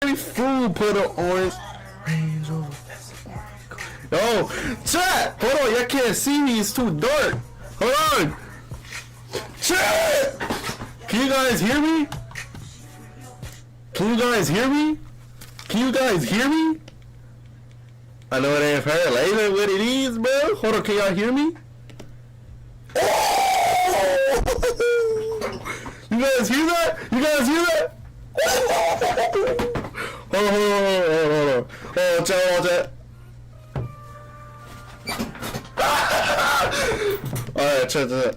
every fool put an orange Range Rover. Yo, chat! Hold on, y'all can't see me, it's too dark. Hold on! Chat! Can you guys hear me? Can you guys hear me? Can you guys hear me? I know it ain't fair, like, ain't what it is, bro. Hold on, can y'all hear me? Oh! You guys hear that? You guys hear that? Hold on. Oh, chat. Alright, chat.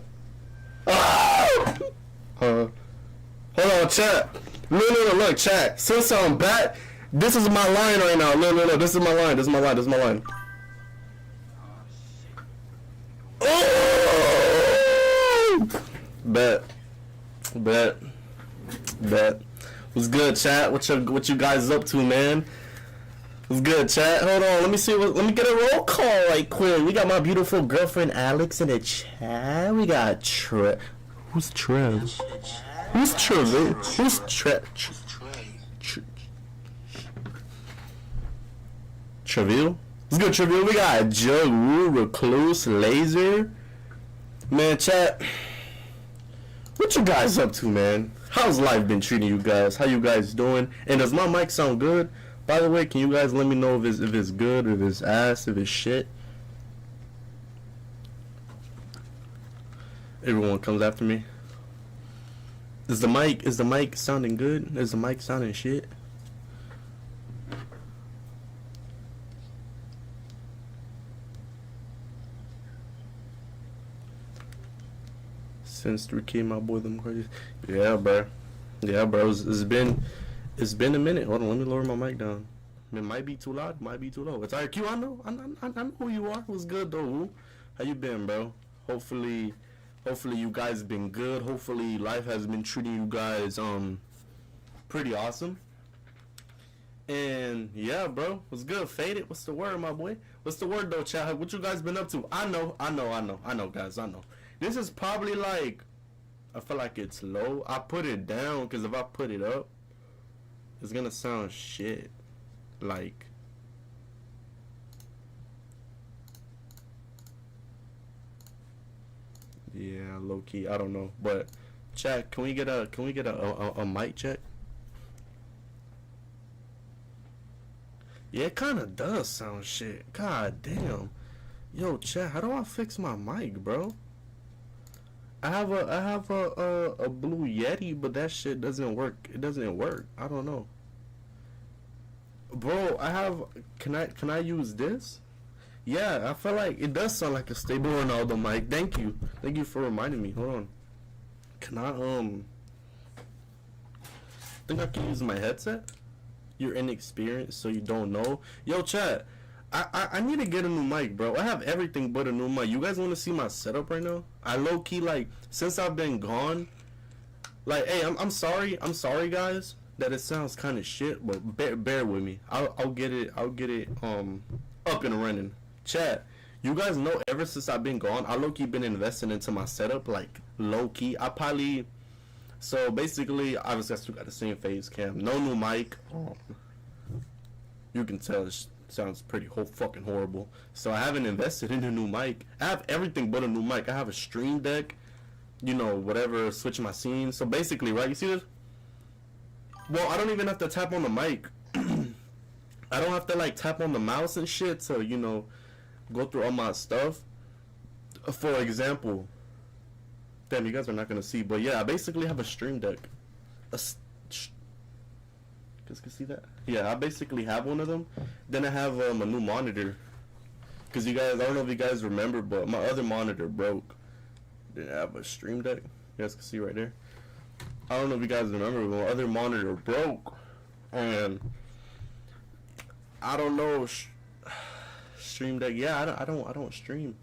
Hold on, chat. Look, chat. Since I'm back, this is my line right now. Look, this is my line. Oh! Bet. What's good, chat? What you guys up to, man? What's good, chat? Hold on, let me get a roll call right quick. We got my beautiful girlfriend Alex in the chat. We got Trev. Who's Trev? Who's Trev? Who's Trev? Treville? What's good, Treville? We got Jug, Woo, Recluse, Laser. Man, chat. What you guys up to, man? How's life been treating you guys? How you guys doing? And does my mic sound good? By the way, can you guys let me know if it's good, if it's ass, if it's shit? Everyone comes after me. Is the mic sounding good? Is the mic sounding shit? Since 3K, my boy, them crazy. Yeah, bro. It's been a minute. Hold on, let me lower my mic down. It might be too loud, might be too low. It's IQ. I know who you are. What's good though? Who? How you been, bro? Hopefully you guys been good. Hopefully life has been treating you guys pretty awesome. And yeah, bro, what's good? Faded. What's the word, my boy? What's the word though, chat? What you guys been up to? I know, guys. I know. This is probably like, I feel like it's low. I put it down because if I put it up, it's gonna sound shit. Like, yeah, low key. I don't know, but chat, can we get a mic check? Yeah, it kind of does sound shit. God damn. Yo, chat, how do I fix my mic, bro? I have a Blue Yeti, but that shit doesn't work. It doesn't work. I don't know. Bro, can I use this? Yeah, I feel like it does sound like a stable Ronaldo mic. Thank you for reminding me. Hold on. Can I think I can use my headset? You're inexperienced, so you don't know. Yo, chat, I need to get a new mic, bro. I have everything but a new mic. You guys want to see my setup right now? I low key, like, since I've been gone, like, hey, I'm sorry guys that it sounds kind of shit, but bear with me. I'll get it up and running. Chat, you guys know ever since I've been gone, I low key been investing into my setup, like low key. So basically, obviously I still got the same Faze cam, no new mic. You can tell it sounds pretty fucking horrible. So I haven't invested in a new mic. I have everything but a new mic. I have a Stream Deck, you know, whatever, switch my scenes. So basically, right, you see this? Well, I don't even have to tap on the mic. I don't have to like tap on the mouse and shit to, you know, go through all my stuff. For example, damn, you guys are not gonna see, but yeah, I basically have a Stream Deck. You guys can see that? Yeah, I basically have one of them. Then I have a new monitor. Cause you guys, I don't know if you guys remember, but my other monitor broke. Then I have a Stream Deck. You guys can see right there. I don't know if you guys remember, but my other monitor broke, and I don't know. Stream Deck. Yeah, I don't stream.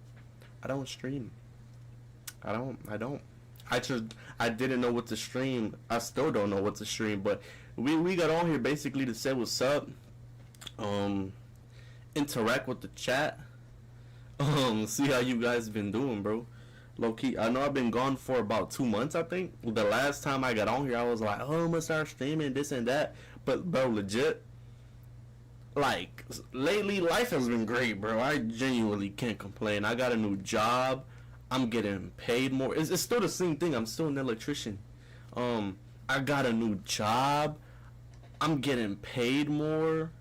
I didn't know what to stream. I still don't know what to stream, but we got on here basically to say what's up, interact with the chat, see how you guys been doing, bro. Low key, I know I've been gone for about 2 months, I think. The last time I got on here, I was like, oh, I'm gonna start streaming this and that, But bro, legit, like lately life has been great, bro. I genuinely can't complain. I got a new job. I'm getting paid more. It's still the same thing. I'm still an electrician. I got a new job. I'm getting paid more.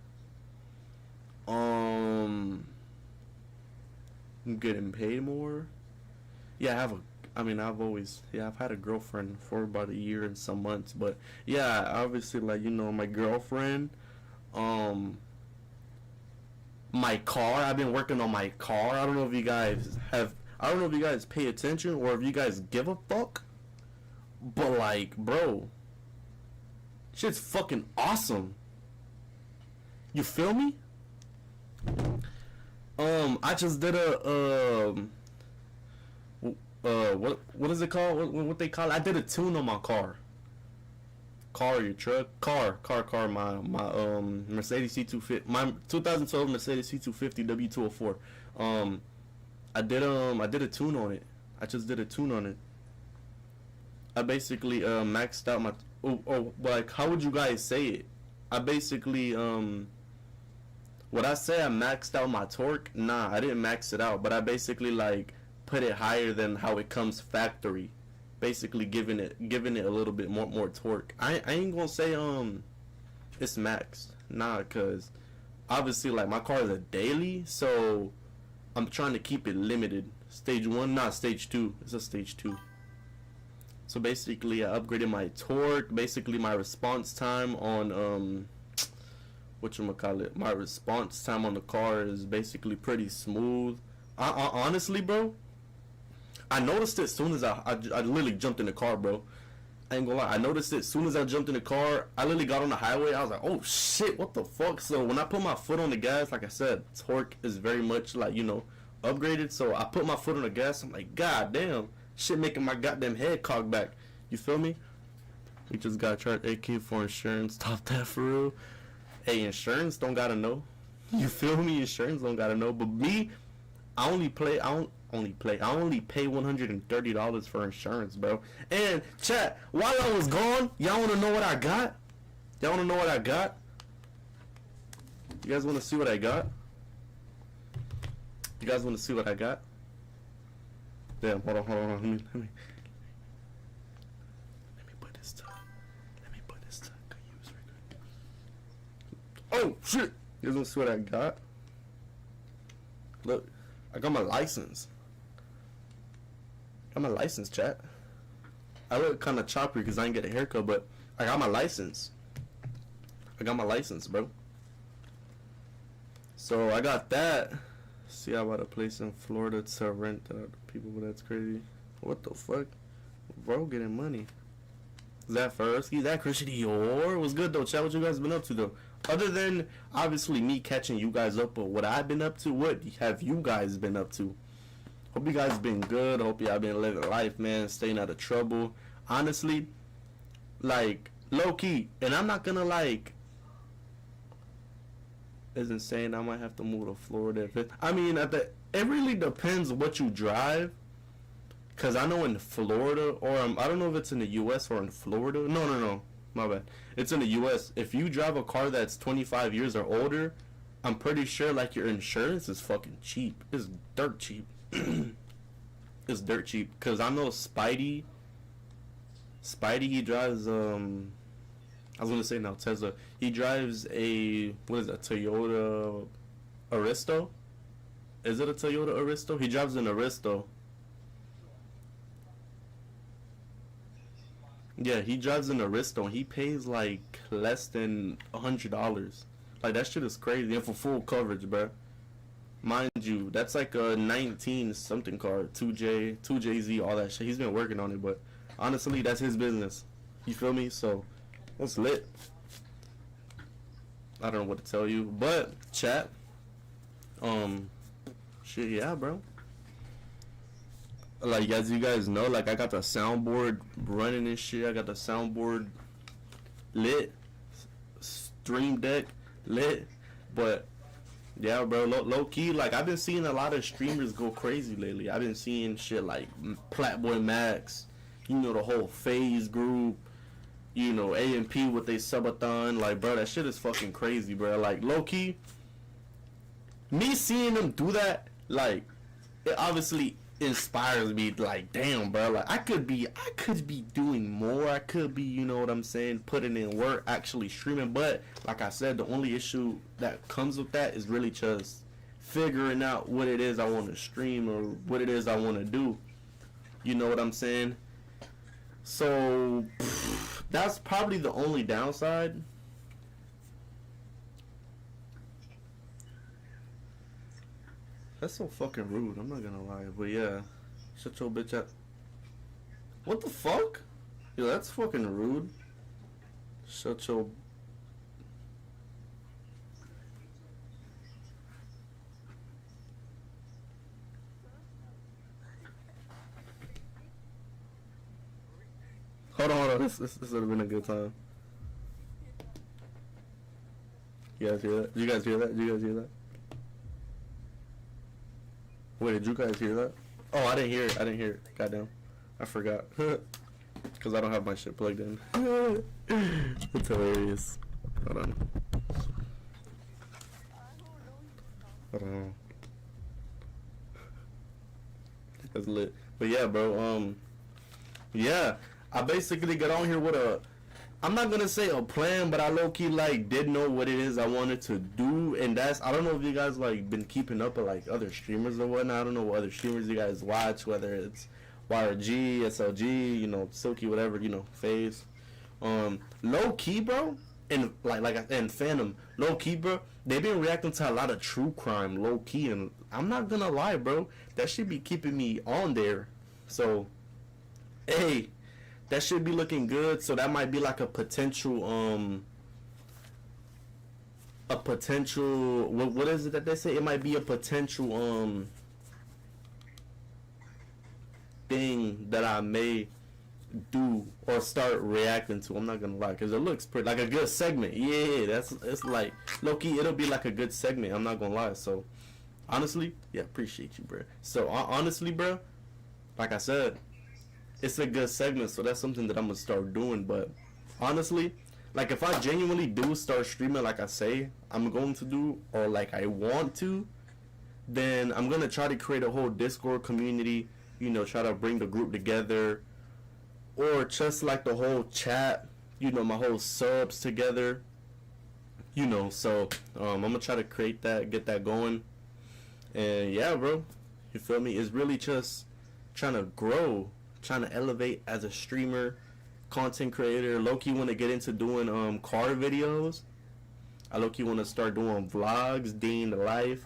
I'm getting paid more. Yeah, I've had a girlfriend for about a year and some months, but yeah, obviously, like, you know, my girlfriend, my car, I've been working on my car. I don't know if you guys pay attention or if you guys give a fuck, but like, bro, shit's fucking awesome. You feel me? I just did a what is it called? What they call it? I did a tune on my car. Your truck? Car. My Mercedes C250, my 2012 Mercedes C250 W204. I did a tune on it. I just did a tune on it. I basically maxed out my like, how would you guys say it? I basically would I say I maxed out my torque? Nah, I didn't max it out, but I basically like put it higher than how it comes factory. Basically giving it a little bit more torque. I ain't gonna say it's maxed. Nah, cause obviously like my car is a daily, so I'm trying to keep it limited. Stage 1, not stage 2. It's a stage 2. So basically I upgraded my torque, basically my response time on whatchamacallit, my response time on the car is basically pretty smooth. I honestly, bro, I noticed it as soon as I literally jumped in the car, bro. I ain't gonna lie, I noticed it as soon as I jumped in the car. I literally got on the highway. I was like, oh shit, what the fuck? So when I put my foot on the gas, like I said, torque is very much like, you know, upgraded. So I put my foot on the gas. I'm like, god damn, shit making my goddamn head cock back. You feel me? We just got charged $8K for insurance. Stop that for real. Hey, insurance don't gotta know. You feel me? Insurance don't gotta know. But me, I only pay $130 for insurance, bro. And chat, while I was gone, y'all wanna know what I got? Y'all wanna know what I got? You guys wanna see what I got? You guys wanna see what I got? Damn, hold on. Let me put this to use record. Oh shit! You guys wanna see what I got? Look, I got my license. Chat. I look kind of choppy because I didn't get a haircut, but I got my license. Bro. So I got that. See, I bought a place in Florida to rent out to people, but that's crazy. What the fuck? Bro, getting money. Is that Fursky? Is that Christian Dior? What's good though, chat? What you guys been up to though? Other than obviously me catching you guys up, but what I've been up to, what have you guys been up to? Hope you guys been good. Hope y'all been living life, man. Staying out of trouble. Honestly, like low key, and I'm not gonna like. Isn't saying I might have to move to Florida. I mean, it really depends what you drive. Cause I know in Florida, or I don't know if it's in the U.S. or in Florida. No, my bad. It's in the U.S. If you drive a car that's 25 years or older, I'm pretty sure like your insurance is fucking cheap. It's dirt cheap. It's dirt cheap. Cause I know Spidey, he drives I was gonna say now Tesla. He drives a Toyota Aristo? Is it a Toyota Aristo? He drives an Aristo. Yeah, he drives an Aristo and he pays like less than $100. Like that shit is crazy, and for full coverage, bro. Mind you, that's like a 19 something car, 2JZ, all that shit. He's been working on it, but honestly, that's his business. You feel me? So that's lit. I don't know what to tell you, but chat. Shit, yeah, bro. Like, as you guys know, like, I got the soundboard running and shit. I got the soundboard lit. Stream Deck lit. But, yeah, bro, low key, like, I've been seeing a lot of streamers go crazy lately. I've been seeing shit like Plaqueboymax, you know, the whole Faze group. you know, A&P with they subathon. Like, bro, that shit is fucking crazy, bro. Like, low key, me seeing them do that, like, it obviously inspires me. Like, damn, bro, like I could be doing more. I could be, you know what I'm saying, putting in work, actually streaming. But like I said, the only issue that comes with that is really just figuring out what it is I want to stream or what it is I want to do. You know what I'm saying? So that's probably the only downside. That's so fucking rude, I'm not gonna lie. But yeah, shut your bitch up. What the fuck? Yo, that's fucking rude. Shut your... Hold on. This would have been a good time. You guys hear that? Did you guys hear that? Did you guys hear that? Wait, did you guys hear that? Oh, I didn't hear it. I didn't hear it. Goddamn. I forgot. Because I don't have my shit plugged in. It's hilarious. Hold on. Hold on. That's lit. But yeah, bro, yeah, I basically got on here with a, I'm not gonna say a plan, but I low-key like did know what it is I wanted to do. And that's, I don't know if you guys like been keeping up with like other streamers or whatnot. I don't know what other streamers you guys watch, whether it's YRG, SLG, you know, Silky, whatever, you know, Faze. Low-key, bro, and and Fanum, low-key, bro, they've been reacting to a lot of true crime, low-key, and I'm not gonna lie, bro, that should be keeping me on there. So, hey, that should be looking good. So that might be like a potential, what is it that they say? It might be a potential, thing that I may do or start reacting to. I'm not gonna lie, because it looks pretty, like a good segment. Yeah, it's like, low-key, it'll be like a good segment. I'm not gonna lie. So, honestly, yeah, appreciate you, bro. So, honestly, bro, like I said, it's a good segment, so that's something that I'm gonna start doing. But honestly, like if I genuinely do start streaming like I say I'm going to do, or like I want to, then I'm gonna try to create a whole Discord community, you know, try to bring the group together, or just like the whole chat, you know, my whole subs together, you know. So I'm gonna try to create that, get that going. And yeah, bro, you feel me? It's really just trying to grow, trying to elevate as a streamer, content creator. Low-key want to get into doing car videos. I low-key want to start doing vlogs, day in the life,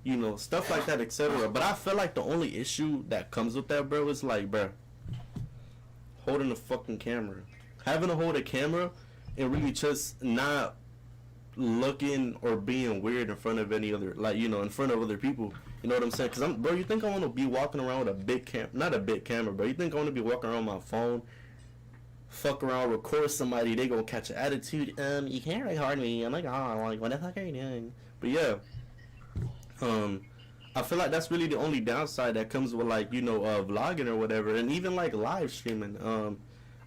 you know, stuff like that, etc. But I feel like the only issue that comes with that, bro, is like, bro, holding the fucking camera, having to hold a camera and really just not looking or being weird in front of any other, like, you know, in front of other people. You know what I'm saying? Because bro, you think I want to be walking around with a big not a big camera, bro. You think I want to be walking around my phone, fuck around, record somebody, they gonna catch an attitude. You can't record me. I'm like, oh, like, what the fuck are you doing? But yeah, I feel like that's really the only downside that comes with, like, you know, vlogging or whatever, and even like live streaming.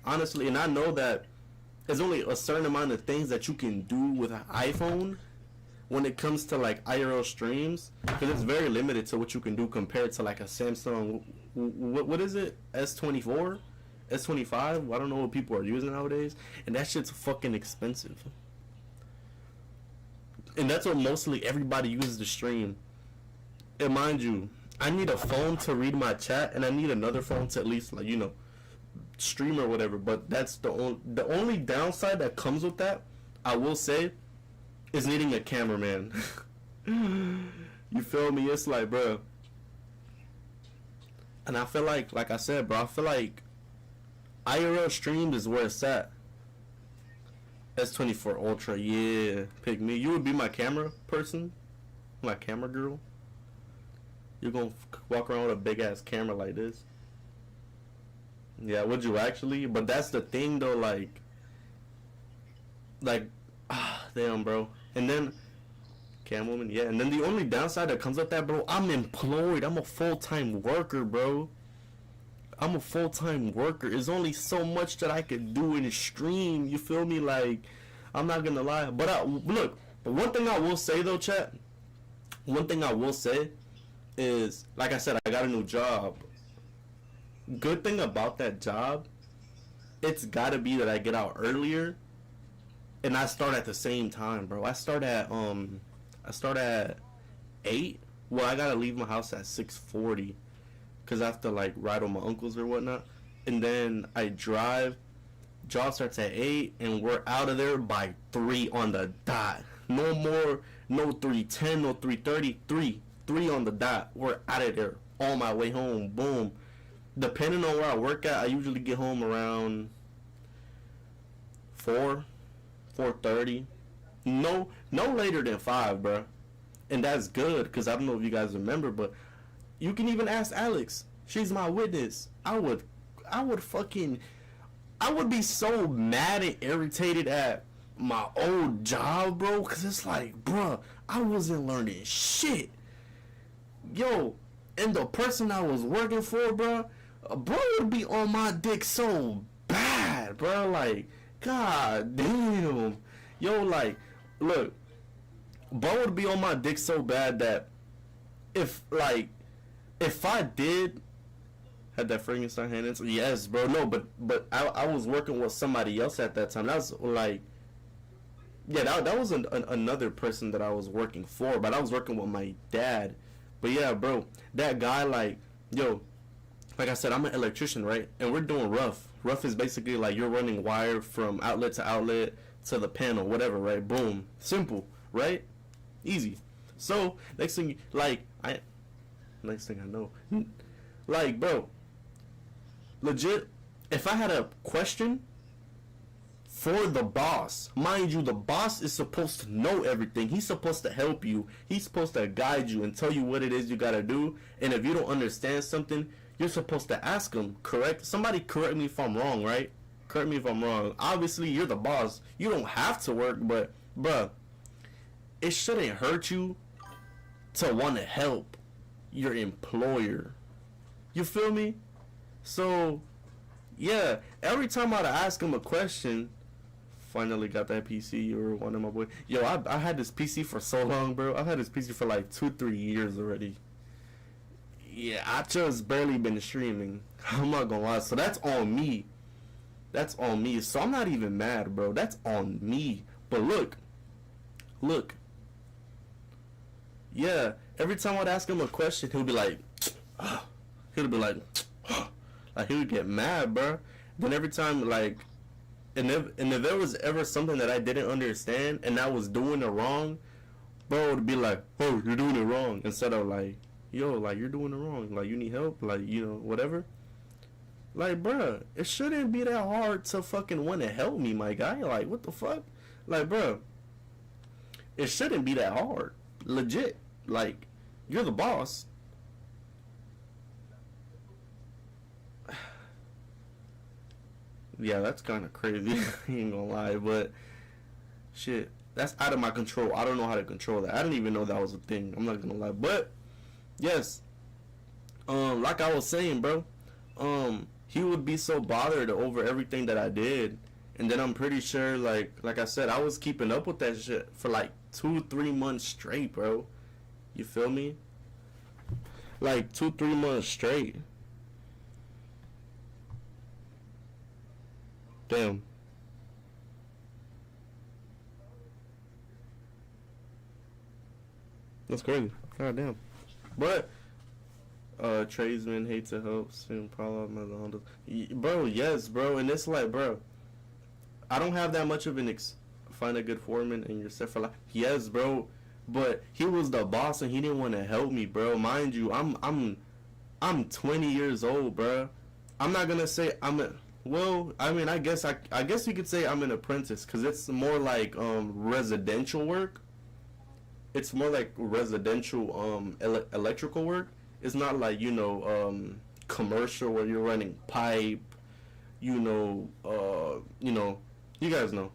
Honestly, and I know that there's only a certain amount of things that you can do with an iPhone when it comes to like IRL streams, because it's very limited to what you can do compared to like a Samsung, what is it, S24, S25, I don't know what people are using nowadays, and that shit's fucking expensive, and that's what mostly everybody uses to stream. And mind you, I need a phone to read my chat, and I need another phone to at least, like, you know, stream or whatever. But that's the only downside that comes with that, I will say, is needing a cameraman. You feel me? It's like, bro, and I feel like I said, bro, I feel like IRL streams is where it's at. S24 Ultra, yeah, pick me. You would be my camera person, my camera girl. You're gonna walk around with a big ass camera like this. Yeah, would you actually? But that's the thing though, like, damn, bro. And then, cam woman, yeah. And then the only downside that comes with that, bro, I'm employed. I'm a full-time worker, bro. I'm a full-time worker. There's only so much that I could do in a stream. You feel me? Like, I'm not gonna lie. But look, one thing I will say though, chat. One thing I will say is, like I said, I got a new job. Good thing about that job, it's gotta be that I get out earlier, and I start at the same time, bro. I start at 8. Well, I gotta leave my house at 6:40, cause I have to like ride with my uncles or whatnot, and then I drive. Job starts at 8, and we're out of there by 3 on the dot. No more, no 3:10, no 3:30, 3 on the dot. We're out of there. On my way home, boom. Depending on where I work at, I usually get home around 4:30. No later than 5, bro. And that's good, because I don't know if you guys remember, but you can even ask Alex. She's my witness. I would be so mad and irritated at my old job, bro, because it's like, bro, I wasn't learning shit. Yo, and the person I was working for, bro would be on my dick so bad, bro. Like, god damn. Yo, like, look, Bo would be on my dick so bad that if I did had that Frankenstein hand answer, yes, bro. No, but I was working with somebody else at that time. That was like, yeah, that was another person that I was working for, but I was working with my dad. But yeah, bro, that guy, like, yo, like I said, I'm an electrician, right? And we're doing rough. Rough is basically like you're running wire from outlet to outlet to the panel, whatever, right? Boom. Simple, right? Easy. So, next thing I know, like, bro, legit, if I had a question for the boss, mind you, the boss is supposed to know everything. He's supposed to help you. He's supposed to guide you and tell you what it is you gotta do. And if you don't understand something, you're supposed to ask him, correct? Somebody correct me if I'm wrong, right? Correct me if I'm wrong. Obviously, you're the boss. You don't have to work, but, bruh, it shouldn't hurt you to want to help your employer. You feel me? So, yeah, every time I'd ask him a question, finally got that PC or one of my boys. Yo, I had this PC for so long, bro. I've had this PC for like 2-3 years already. Yeah, I just barely been streaming. I'm not gonna lie. So that's on me. That's on me. So I'm not even mad, bro. That's on me. But look. Yeah, every time I'd ask him a question, he'll be like, he would get mad, bro. Then every time, like, and if there was ever something that I didn't understand and I was doing it wrong, bro would be like, oh, you're doing it wrong, instead of like, yo, like, you're doing it wrong, like, you need help, like, you know, whatever. Like, bro, it shouldn't be that hard to fucking want to help me, my guy. Like, what the fuck? Like, bro, it shouldn't be that hard. Legit. Like, you're the boss. Yeah, that's kind of crazy. I ain't gonna lie, but shit, that's out of my control. I don't know how to control that. I didn't even know that was a thing. I'm not gonna lie, but yes, like I was saying, bro, he would be so bothered over everything that I did, and then I'm pretty sure, like I said, I was keeping up with that shit for like 2-3 months straight, bro. You feel me? Like 2-3 months straight. Damn. That's crazy. God damn. But tradesmen hate to help soon problem. Bro, yes, bro. And it's like, bro, I don't have that much of an find a good foreman and you're set for life. Yes, bro. But he was the boss and he didn't want to help me, bro. Mind you, I'm 20 years old, bro. I'm not gonna say well, I mean, I guess you could say I'm an apprentice, because it's more like residential work. It's more like residential electrical work. It's not like, you know, commercial where you're running pipe, you guys know.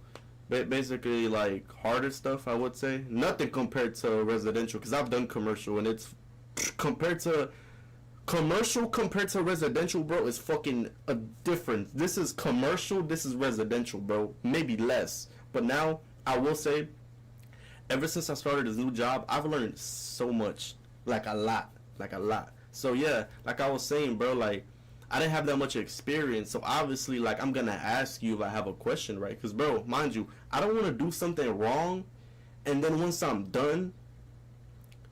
Basically, like, harder stuff, I would say. Nothing compared to residential, because I've done commercial, and it's compared to Commercial compared to residential, bro, is fucking a difference. This is commercial, this is residential, bro. Maybe less. But now, I will say, ever since I started this new job, I've learned so much. Like a lot. So yeah, like I was saying, bro, like, I didn't have that much experience. So obviously, like, I'm gonna ask you if I have a question, right? Because, bro, mind you, I don't want to do something wrong, and then once I'm done,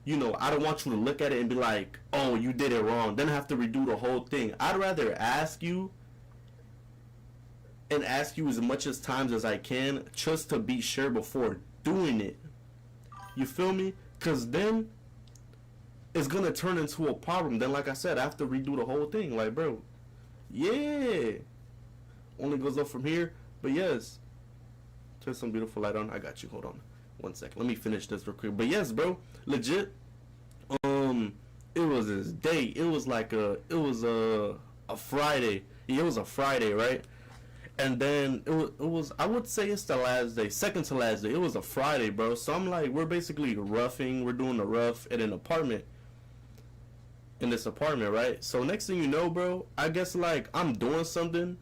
you know, I don't want you to look at it and be like, oh, you did it wrong. Then I have to redo the whole thing. I'd rather ask you as much as times as I can just to be sure before doing it. You feel me? Because then it's going to turn into a problem. Then, like I said, I have to redo the whole thing. Like, bro, yeah. Only goes up from here. But yes. Turn some beautiful light on. I got you. Hold on. 1 second. Let me finish this real quick. But yes, bro. Legit. It was this day. It was like a Friday. Yeah, it was a Friday, right? And then it was I would say it's the last day, second to last day. It was a Friday, bro. So I'm like, we're basically roughing. We're doing the rough at an apartment. In this apartment, right? So next thing you know, bro, I guess like I'm doing something,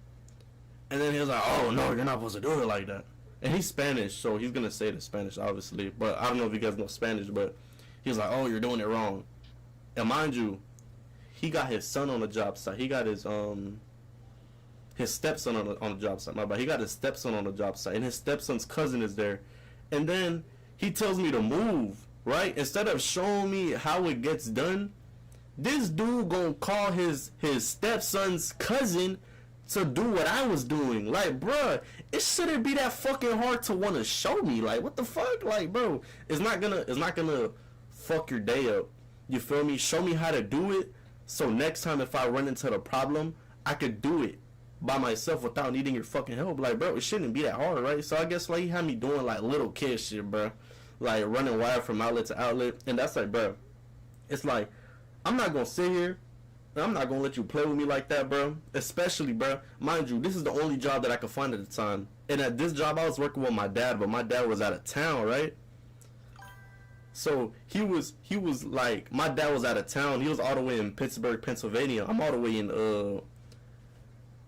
and then he was like, oh no, you're not supposed to do it like that. And he's Spanish, so he's gonna say it in Spanish, obviously. But I don't know if you guys know Spanish, but he was like, oh, you're doing it wrong. And mind you, he got his son on the job site. He got his stepson on the job site. My bad. He got his stepson on the job site, and his stepson's cousin is there. And then he tells me to move, right? Instead of showing me how it gets done, this dude gonna call his stepson's cousin to do what I was doing. Like, bruh, it shouldn't be that fucking hard to want to show me. Like, what the fuck? Like, bro, it's not gonna fuck your day up. You feel me? Show me how to do it, so next time if I run into the problem, I could do it by myself without needing your fucking help. Like, bro, it shouldn't be that hard, right? So I guess like he had me doing like little kid shit, bro, like running wire from outlet to outlet, and that's like, bro, it's like I'm not gonna sit here and I'm not gonna let you play with me like that, bro. Especially, bro, mind you, this is the only job that I could find at the time, and at this job I was working with my dad, but my dad was out of town, right? So he was like, my dad was out of town. He was all the way in Pittsburgh, Pennsylvania. I'm all the way in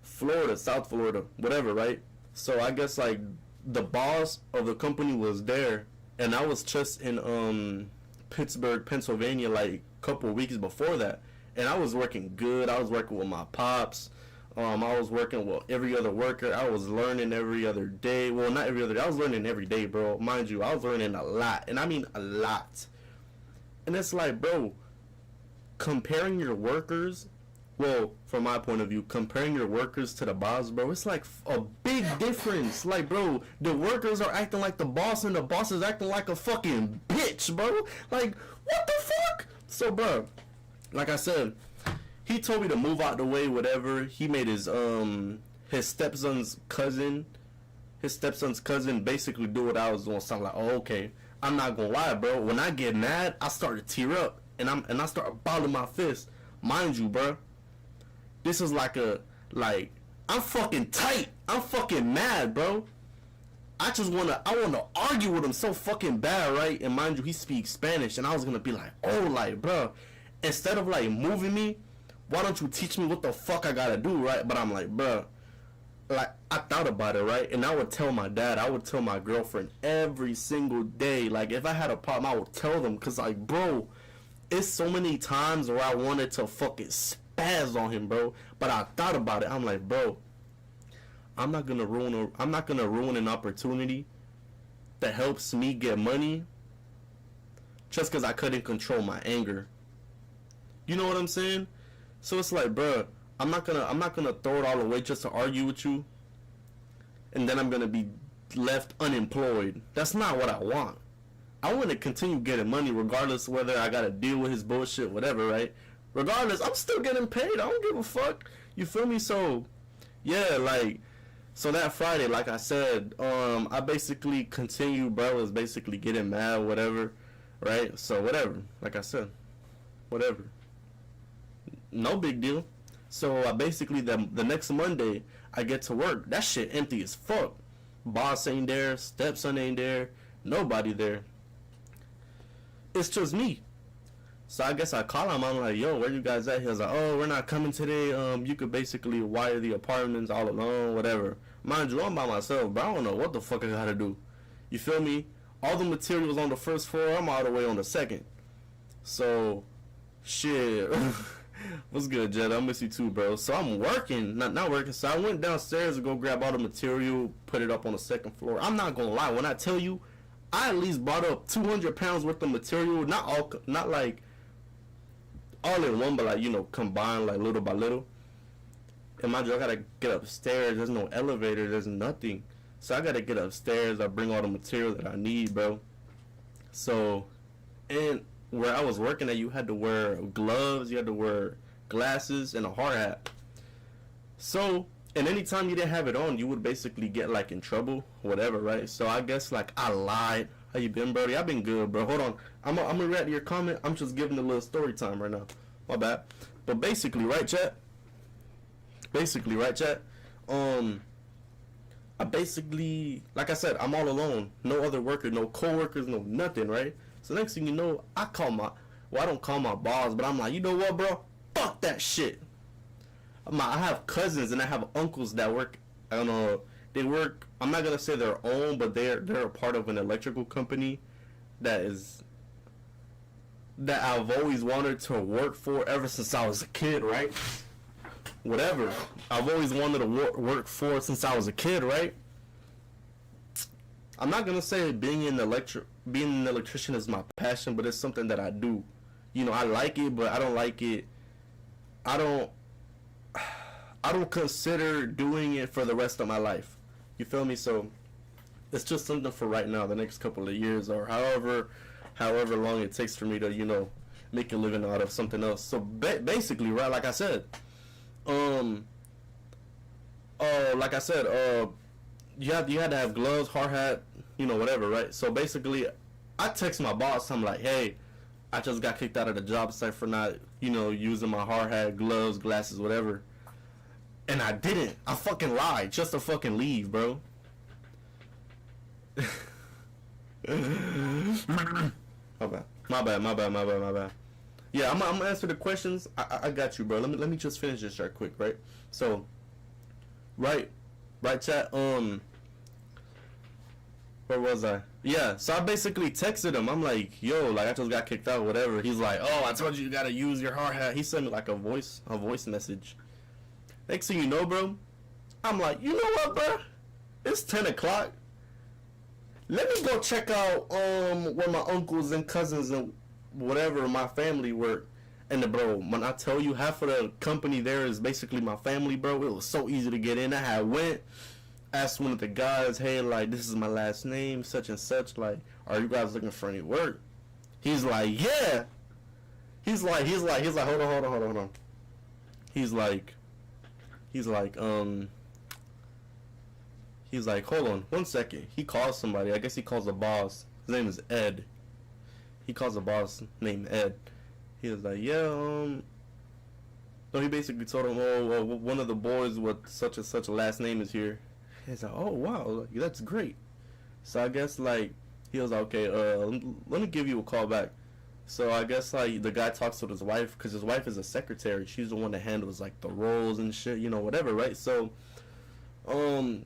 Florida, South Florida, whatever, right? So I guess like the boss of the company was there, and I was just in Pittsburgh, Pennsylvania, like a couple of weeks before that, and I was working good. I was working with my pops. I was working with every other worker. I was learning every other day. Well, not every other day. I was learning every day, bro. Mind you, I was learning a lot. And I mean a lot. And it's like, bro, comparing your workers, well, from my point of view, comparing your workers to the boss, bro, it's like a big difference. Like, bro, the workers are acting like the boss and the boss is acting like a fucking bitch, bro. Like, what the fuck? So, bro, like I said, he told me to move out the way, whatever. He made his stepson's cousin basically do what I was doing. So I'm like, oh, okay. I'm not gonna lie, bro. When I get mad, I start to tear up, and I start balling my fist. Mind you, bro, this is like I'm fucking tight. I'm fucking mad, bro. I wanna argue with him so fucking bad, right? And mind you, he speaks Spanish, and I was gonna be like, oh, like, bro, instead of like moving me, why don't you teach me what the fuck I gotta do, right? But I'm like, bruh, like, I thought about it, right? And I would tell my dad, I would tell my girlfriend every single day. Like, if I had a problem, I would tell them. Because, like, bro, it's so many times where I wanted to fucking spaz on him, bro. But I thought about it. I'm like, bro, I'm not gonna ruin an opportunity that helps me get money just because I couldn't control my anger. You know what I'm saying? So it's like, bro, I'm not gonna throw it all away just to argue with you, and then I'm gonna be left unemployed. That's not what I want. I want to continue getting money regardless whether I gotta deal with his bullshit, whatever, right? Regardless, I'm still getting paid. I don't give a fuck. You feel me? So, yeah, like, so that Friday, like I said, I basically continued, bro, was basically getting mad, whatever, right? So whatever, like I said, whatever. No big deal. So I basically, the next Monday, I get to work. That shit empty as fuck. Boss ain't there. Stepson ain't there. Nobody there. It's just me. So I guess I call him. I'm like, yo, where you guys at? He was like, oh, we're not coming today. You could basically wire the apartments all alone, whatever. Mind you, I'm by myself, but I don't know what the fuck I gotta do. You feel me? All the materials on the first floor, I'm all the way on the second. So, shit. What's good, Jed? I miss you too, bro. So I'm working, not working. So I went downstairs to go grab all the material, put it up on the second floor. I'm not gonna lie, when I tell you, I at least bought up 200 pounds worth of material. Not like all in one, but like, you know, combined like little by little. And mind you, I gotta get upstairs. There's no elevator. There's nothing. So I gotta get upstairs. I bring all the material that I need, bro. So, and where I was working at, you had to wear gloves, you had to wear glasses, and a hard hat. So, and anytime you didn't have it on, you would basically get like in trouble, whatever, right? So I guess like I lied. How you been, Brody? I've been good, bro. Hold on, I'm gonna react to your comment. I'm just giving a little story time right now. My bad. But basically, right, chat? I basically, like I said, I'm all alone. No other worker, no co-workers, no nothing, right? So next thing you know, I don't call my boss, but I'm like, you know what, bro? Fuck that shit. I have cousins and I have uncles that work, I don't know, they work, I'm not going to say their own, but they're a part of an electrical company that I've always wanted to work for ever since I was a kid, right? Whatever. I've always wanted to work for since I was a kid, right? I'm not gonna say being an electrician is my passion, but it's something that I do. You know, I like it, but I don't like it. I don't consider doing it for the rest of my life. You feel me? So it's just something for right now, the next couple of years, or however long it takes for me to, you know, make a living out of something else. So basically, right, like I said, you had to have gloves, hard hat, you know, whatever, right? So basically, I text my boss. I'm like, hey, I just got kicked out of the job site for not, you know, using my hard hat, gloves, glasses, whatever. And I didn't. I fucking lied just to fucking leave, bro. My bad. Yeah, I'm gonna answer the questions. I got you, bro. Let me just finish this right quick, right? So, right, chat. Where was I? Yeah, so I basically texted him. I'm like, yo, like I just got kicked out, whatever. He's like, oh, I told you gotta use your hard hat. He sent me like a voice message. Next thing you know, bro, I'm like, you know what, bro? It's 10 o'clock. Let me go check out where my uncles and cousins and whatever my family work. And bro, when I tell you half of the company there is basically my family, bro, it was so easy to get in. I went, asked one of the guys, hey, like, this is my last name, such and such, like, are you guys looking for any work? He's like, yeah. He's like, hold on. He's like, hold on, 1 second. He calls somebody. I guess he calls the boss. His name is Ed. He calls the boss named Ed. He was like, yeah, so he basically told him, oh, one of the boys with such and such a last name is here. He's like, oh, wow, like, that's great. So I guess, like, he was like, okay, let me give you a call back. So I guess, like, the guy talks with his wife, because his wife is a secretary. She's the one that handles, like, the roles and shit, you know, whatever, right? So,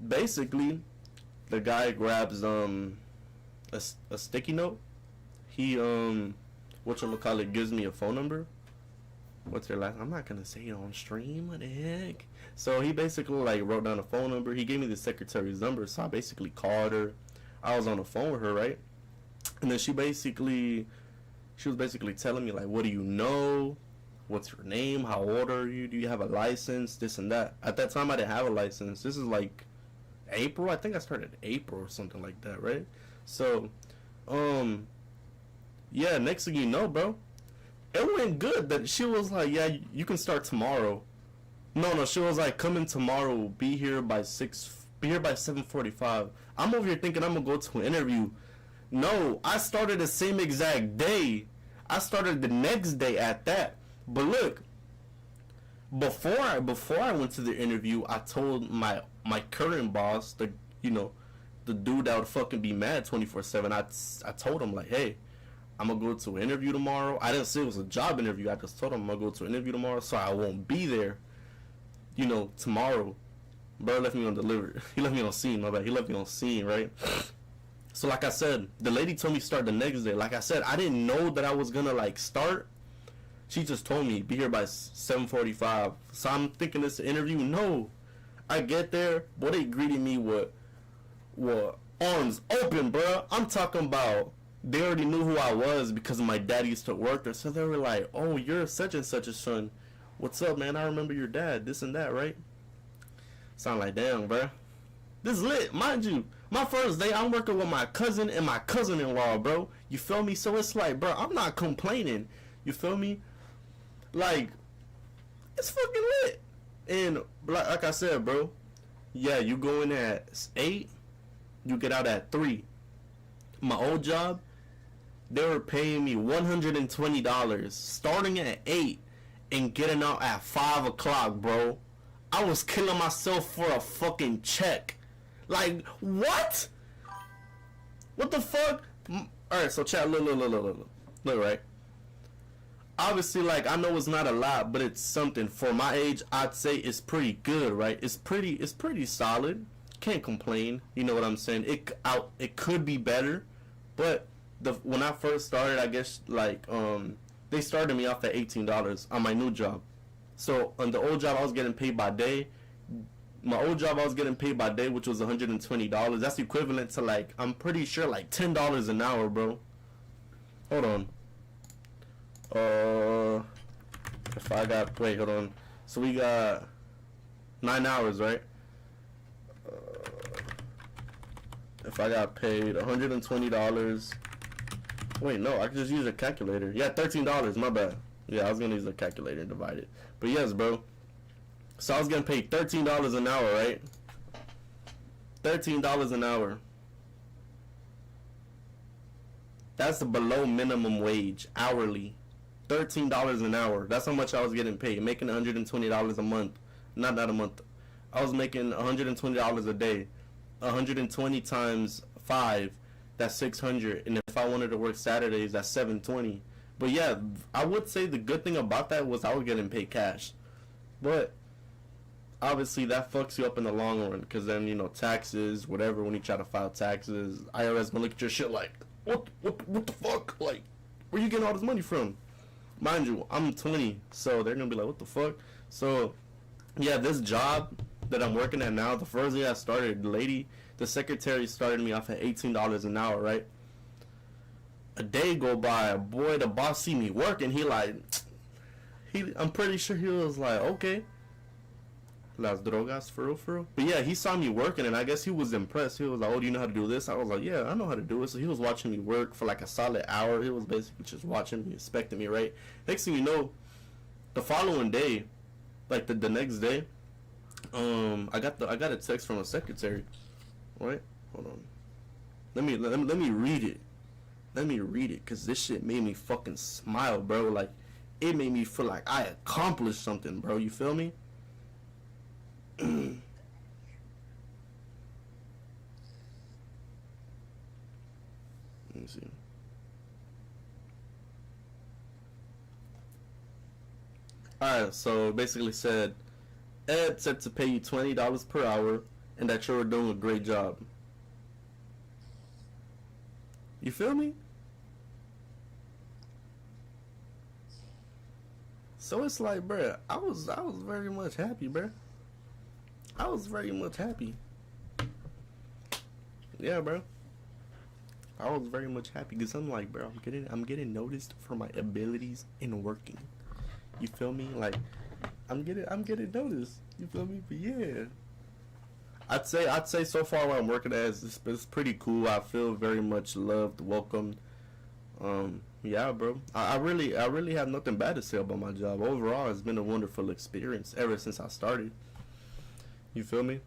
basically, the guy grabs, a sticky note. He, whatchamacallit, gives me a phone number. What's your last? I'm not gonna say it on stream. What the heck? So he basically, like, wrote down a phone number. He gave me the secretary's number, so I basically called her. I was on the phone with her, right? And then she was basically telling me, like, what do you know? What's your name? How old are you? Do you have a license? This and that. At that time, I didn't have a license. This is like April. I think I started April or something like that, right? So, yeah, next thing you know, bro, it went good. That she was like, yeah, you can start tomorrow. No, she was like, come in tomorrow. Be here by 7:45. I'm over here thinking I'm gonna go to an interview. No, I started the same exact day. I started the next day at that. But look, before I went to the interview, I told my current boss, the dude that would fucking be mad 24/7. I told him, like, hey, I'm gonna go to an interview tomorrow. I didn't say it was a job interview. I just told him I'm gonna go to an interview tomorrow, so I won't be there, you know, tomorrow. Bro left me on delivery. He left me on scene, my bad. He left me on scene, right? So like I said, the lady told me start the next day. Like I said, I didn't know that I was gonna like start. She just told me be here by 7:45. So I'm thinking it's an interview. No, I get there, boy, they greeted me with arms open, bro. I'm talking about they already knew who I was because my dad used to work there. So they were like, "Oh, you're such and such a son. What's up, man? I remember your dad. This and that, right?" Sound like, damn, bro. This is lit, mind you. My first day, I'm working with my cousin and my cousin-in-law, bro. You feel me? So it's like, bro, I'm not complaining. You feel me? Like, it's fucking lit. And like I said, bro, yeah, you go in at 8, you get out at 3. My old job, they were paying me $120 starting at 8 and getting out at 5 o'clock, bro. I was killing myself for a fucking check. Like, what? What the fuck? Alright, so chat, look, right? Obviously, like, I know it's not a lot, but it's something. For my age, I'd say it's pretty good, right? It's pretty solid. Can't complain. You know what I'm saying? It could be better, but when I first started, I guess, like, they started me off at $18 on my new job. So on the old job, I was getting paid by day. My old job, I was getting paid by day, which was $120. That's equivalent to, like, I'm pretty sure, like, $10 an hour, bro. Hold on. If I got, wait, hold on. So we got 9 hours, right? If I got paid $120, wait, no, I could just use a calculator. Yeah, $13, my bad. Yeah, I was gonna use a calculator and divide it. But yes, bro. So I was getting paid $13 an hour, right? $13 an hour. That's the below minimum wage, hourly. $13 an hour. That's how much I was getting paid. Making $120 a month. Not a month. I was making $120 a day. 120 times 5, that's 600. And if I wanted to work Saturdays, that's 720. But yeah, I would say the good thing about that was I was getting paid cash. But obviously that fucks you up in the long run, because then, you know, taxes, whatever, when you try to file taxes, IRS gonna look at your shit like, what the fuck? Like, where you getting all this money from? Mind you, I'm 20, so they're gonna be like, what the fuck? So yeah, this job that I'm working at now, the first day I started, the secretary started me off at $18 an hour, right? A day go by, boy, the boss see me working, I'm pretty sure he was like, okay, las drogas, for real. But yeah, he saw me working, and I guess he was impressed. He was like, oh, do you know how to do this? I was like, yeah, I know how to do it. So he was watching me work for like a solid hour. He was basically just watching me, inspecting me, right? Next thing you know, the following day, like the next day, I got a text from a secretary, right? Hold on, let me read it. Let me read it, cause this shit made me fucking smile, bro. Like, it made me feel like I accomplished something, bro. You feel me? Let me see. Alright, so it basically said, Ed said to pay you $20 per hour and that you were doing a great job. You feel me? So it's like, bruh, I was very much happy, bruh. I was very much happy. Yeah, bro. I was very much happy because I'm like, bro, I'm getting noticed for my abilities in working. You feel me? Like, I'm getting noticed. You feel me? But yeah, I'd say so far what I'm working as, it's pretty cool. I feel very much loved, welcomed. Yeah, bro. I really have nothing bad to say about my job. Overall, it's been a wonderful experience ever since I started. You feel me?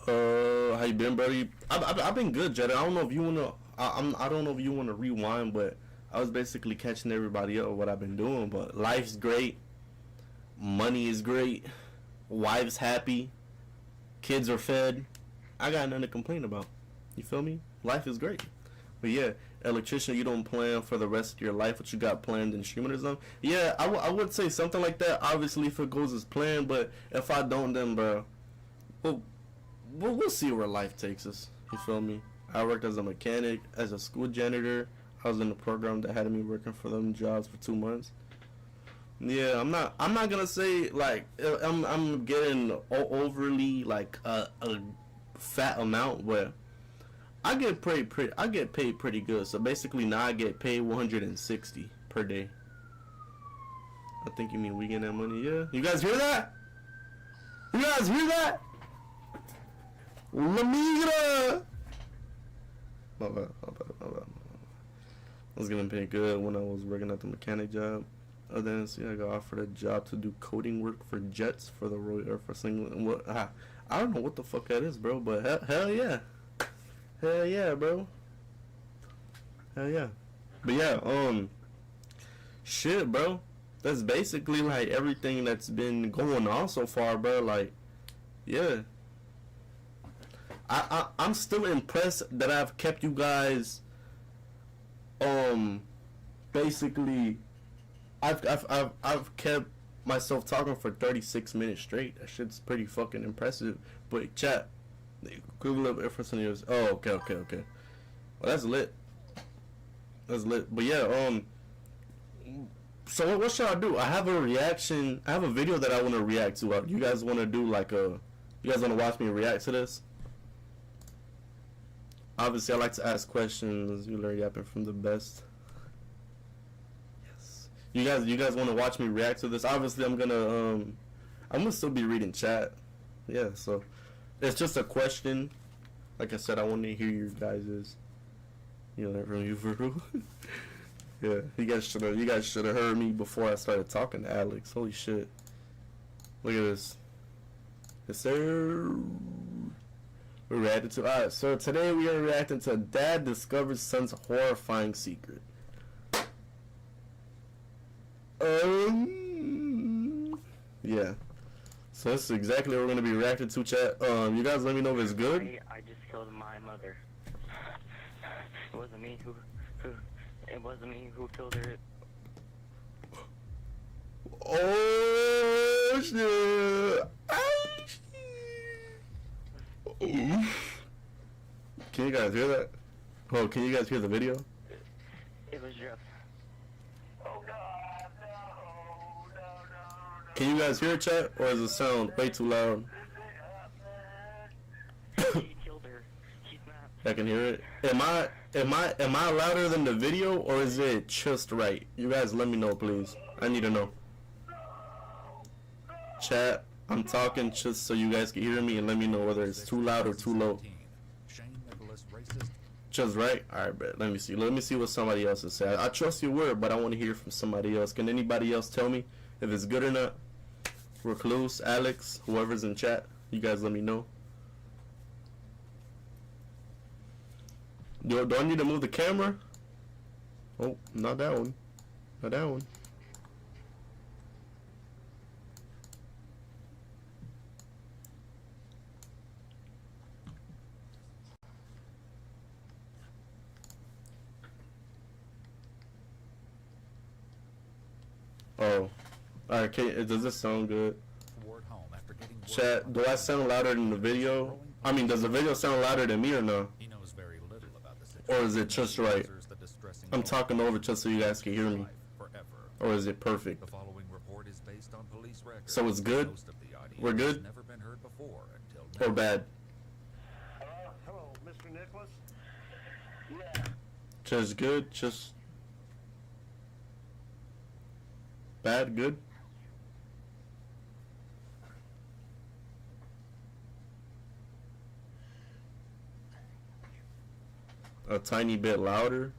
How you been, bro? I've been good, Jetta. I don't know if you wanna. I don't know if you wanna rewind, but I was basically catching everybody up with what I've been doing. But life's great. Money is great. Wife's happy. Kids are fed. I got nothing to complain about. You feel me? Life is great. But yeah, electrician, you don't plan for the rest of your life what you got planned in streaming or something. Yeah, I would say something like that. Obviously, if it goes as planned, but if I don't, then bro, we'll see where life takes us. You feel me? I worked as a mechanic, as a school janitor. I was in the program that had me working for them jobs for 2 months. Yeah, I'm not gonna say like I'm getting overly like a fat amount, but I get paid pretty good. So basically now I get paid 160 per day. I think you mean we get that money. Yeah, you guys hear that? You guys hear that? La migra. My bad. I was getting paid good when I was working at the mechanic job. Then see, I got offered a job to do coding work for jets for the Royal Air Force England. What? I don't know what the fuck that is, bro. But hell yeah, bro. Hell yeah. But yeah, shit, bro. That's basically like everything that's been going on so far, bro. Like, yeah. I'm still impressed that I've kept you guys. Basically, I've kept myself talking for 36 minutes straight. That shit's pretty fucking impressive. But chat, the equivalent of efforts on yours. Oh, okay. Well, that's lit. But yeah, so what should I do? I have a reaction. I have a video that I want to react to. You guys want to do like a? You guys want to watch me react to this? Obviously, I like to ask questions. You learn yapping from the best. Yes. You guys want to watch me react to this? Obviously, I'm gonna still be reading chat. Yeah. So, it's just a question. Like I said, I want to hear your guys's. You learn from you for real. Yeah. You guys should have heard me before I started talking to Alex. Holy shit. Look at this. Yes, sir. We're reacting to. Alright, so today we are reacting to Dad Discovers Son's Horrifying Secret. Yeah. So this is exactly what we're gonna be reacting to, chat. You guys let me know if it's good. I just killed my mother. It wasn't me who killed her. Oh shit. Can you guys hear that? Oh, can you guys hear the video? It was just. Oh God, no. Can you guys hear it, chat, or is the sound way too loud? He killed her. He's not. I can hear it. Am I louder than the video, or is it just right? You guys let me know, please. I need to know. Chat, I'm talking just so you guys can hear me and let me know whether it's too loud or too low. Just right? Alright, bet. Let me see. Let me see what somebody else has said. I trust your word, but I want to hear from somebody else. Can anybody else tell me if it's good or not? Recluse, Alex, whoever's in chat, you guys let me know. Do I need to move the camera? Oh, not that one. Not that one. Oh, alright. Does this sound good? Chat, do I sound louder than the video? I mean, does the video sound louder than me or no? Or is it just right? I'm talking over just so you guys can hear me. Or is it perfect? So it's good? We're good? Or bad? Hello, Mr. Nicholas? Yeah. Just good? Just bad? Good? A tiny bit louder?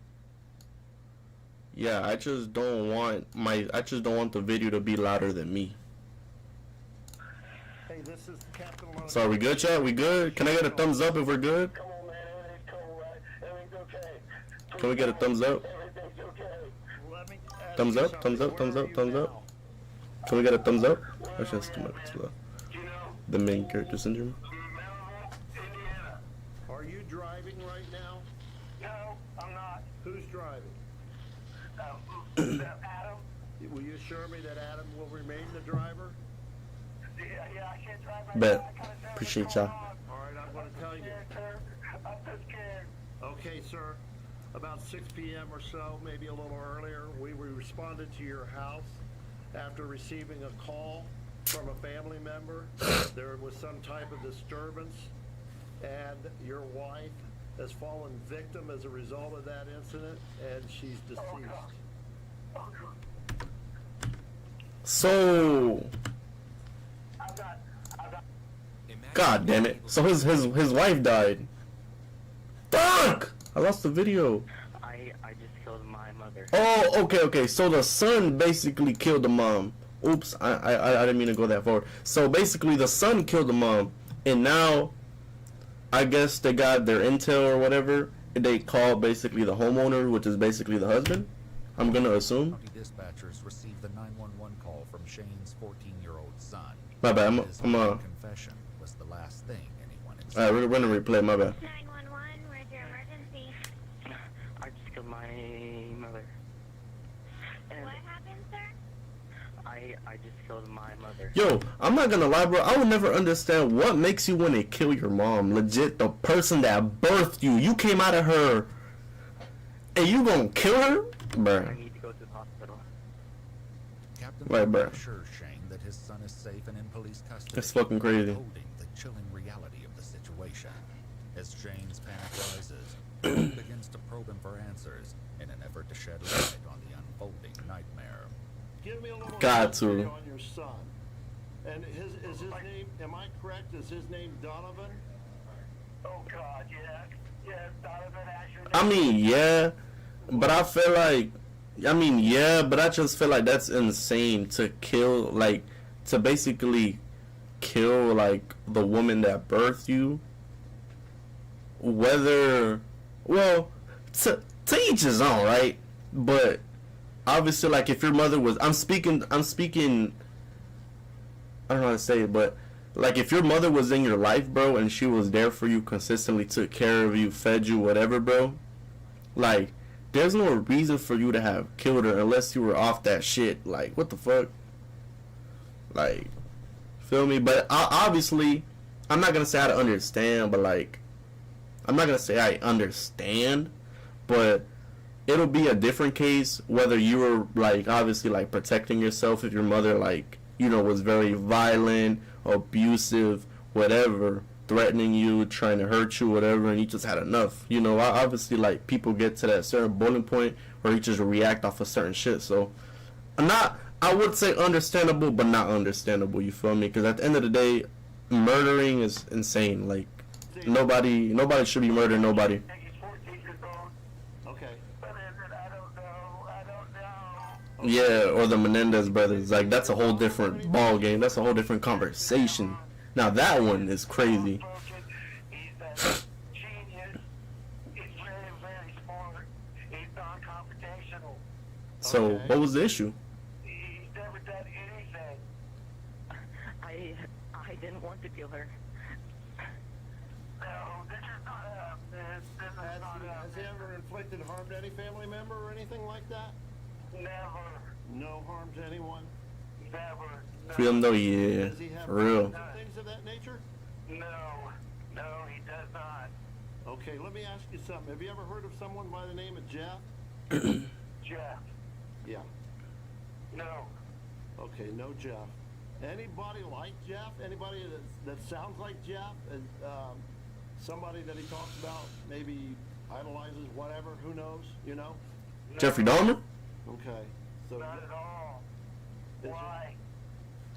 Yeah, I just don't want the video to be louder than me. Hey, this is Captain Lone. So are we good, chat? We good? Can I get a thumbs up if we're good? Come on, man. Everything's cool, right? Everything's okay. Can we get a thumbs up? Everything's okay. Let me ask Thumbs you up, something. thumbs up, thumbs Where up, are thumbs you up. now? Can we get a thumbs up? That's just too much. Too loud. You know, The main character syndrome. Indiana. Are you driving right now? No, I'm not. Who's driving? Adam? Will you assure me that Adam will remain the driver? Yeah, I can't drive right Bet. now. I gotta turn Appreciate the car y'all. on. All right, I'm going to tell you. Sir, I'm so scared. Okay, sir. About 6 p.m. or so, maybe a little earlier, we responded to your house after receiving a call from a family member. There was some type of disturbance, and your wife has fallen victim as a result of that incident, and she's deceased. So, I'm not. god damn it. So his wife died. Fuck! I lost the video. I just killed my mother. Oh, okay. So the son basically killed the mom. Oops, I didn't mean to go that far. So basically the son killed the mom, and now I guess they got their intel or whatever, and they called basically the homeowner, which is basically the husband, I'm gonna assume. County dispatchers received the 911 call from Shane's 14-year-old son. My bad, His confession was the last thing anyone Alright, we're gonna replay, my bad. 911, where's your emergency? I just killed my mother. And What happened, sir? I just killed my mother. Yo, I'm not gonna lie, bro. I will never understand what makes you want to kill your mom. Legit, the person that birthed you. You came out of her, and you gonna kill her, I bruh. need to go to the hospital. Captain Right, Fanum bruh. assures Shane that his son is safe and in police custody. That's fucking crazy. Holding the chilling reality of the situation. As Shane's panic rises, Fanum begins to probe him for answers in an effort to shed light on the unfolding nightmare. Give me a little Got history to. on your son. And is his name, am I correct, is his name Donovan? Oh God, yeah. Yes, Donovan actually. I mean, yeah, but I feel like, but I just feel like that's insane to kill, like, to basically kill, like, the woman that birthed you. Whether, well, to each his own, right? But obviously, like, if your mother was, I'm speaking, I don't know how to say it, but like, if your mother was in your life, bro, and she was there for you consistently, took care of you, fed you, whatever, bro, like, there's no reason for you to have killed her unless you were off that shit. Like, what the fuck? Like, feel me? But obviously, I'm not gonna say I understand, but like, I'm not gonna say I understand, but it'll be a different case whether you were, like, obviously, like, protecting yourself if your mother, like, you know, was very violent, abusive, whatever, threatening you, trying to hurt you, whatever, and you just had enough. You know, obviously, like, people get to that certain boiling point where you just react off of certain shit. So, I would say understandable, but not understandable, you feel me? Because at the end of the day, murdering is insane. Like, nobody should be murdering nobody. I think he's 14 years old. Okay. But I don't know. I don't know. Yeah, or the Menendez brothers. Like, that's a whole different ball game. That's a whole different conversation. Now, that one is crazy. He's a genius. He's very, very smart. He's non-confrontational. So, Okay. what was the issue? He's never done anything. I didn't want to kill her. No, this is not this is Has not he ever inflicted harm to any family member or anything like that? Never. No harm to anyone? Never. No. Feel him though? Yeah, Does he have for real. friends and things of that nature? No. No, he does not. Okay, let me ask you something. Have you ever heard of someone by the name of Jeff? Jeff. Yeah. No. Okay, no Jeff. Anybody like Jeff? Anybody that sounds like Jeff? And, somebody that he talks about, maybe idolizes, whatever, who knows, you know? Jeffrey Dahmer? Okay. So Not at all. Is it- Why?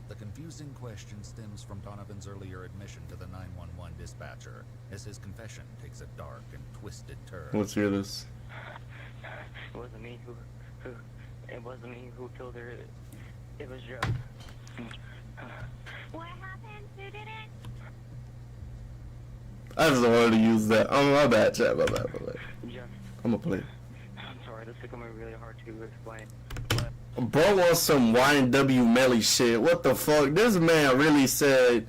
The confusing question stems from Donovan's earlier admission to the 911 dispatcher, as his confession takes a dark and twisted turn. Let's hear this. It wasn't me it wasn't me who killed her. It was Jeff. What happened? Who did it? I just wanted to use that. Oh, my bad, chat. My bad. Jeff. I'm gonna play. I'm sorry, this is gonna be really hard to explain. Bro wants some YNW Melly shit. What the fuck? This man really said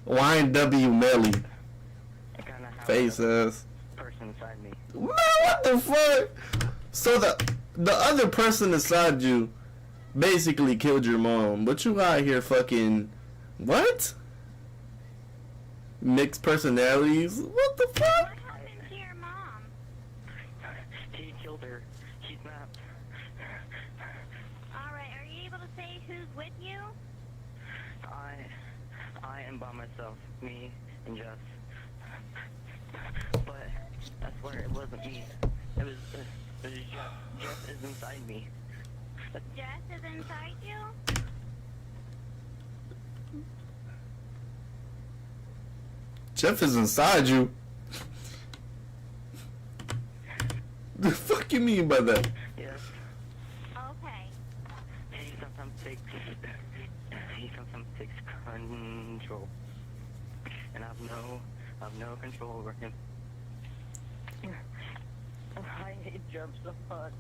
YNW Melly. I kinda have Face ass. a person inside me. Man, what the fuck? So the other person inside you basically killed your mom, but you out here fucking what? Mixed personalities? What the fuck? What happened to your mom? He killed her. She's not. Alright, are you able to say who's with you? I am by myself. Me and Jeff. But I swear it wasn't me. It was Jeff. Jeff is inside me. Jess is inside you? Jeff is inside you. The fuck you mean by that? Yes. Okay. He sometimes takes control. And I've no control over him. I hate Jeff so much.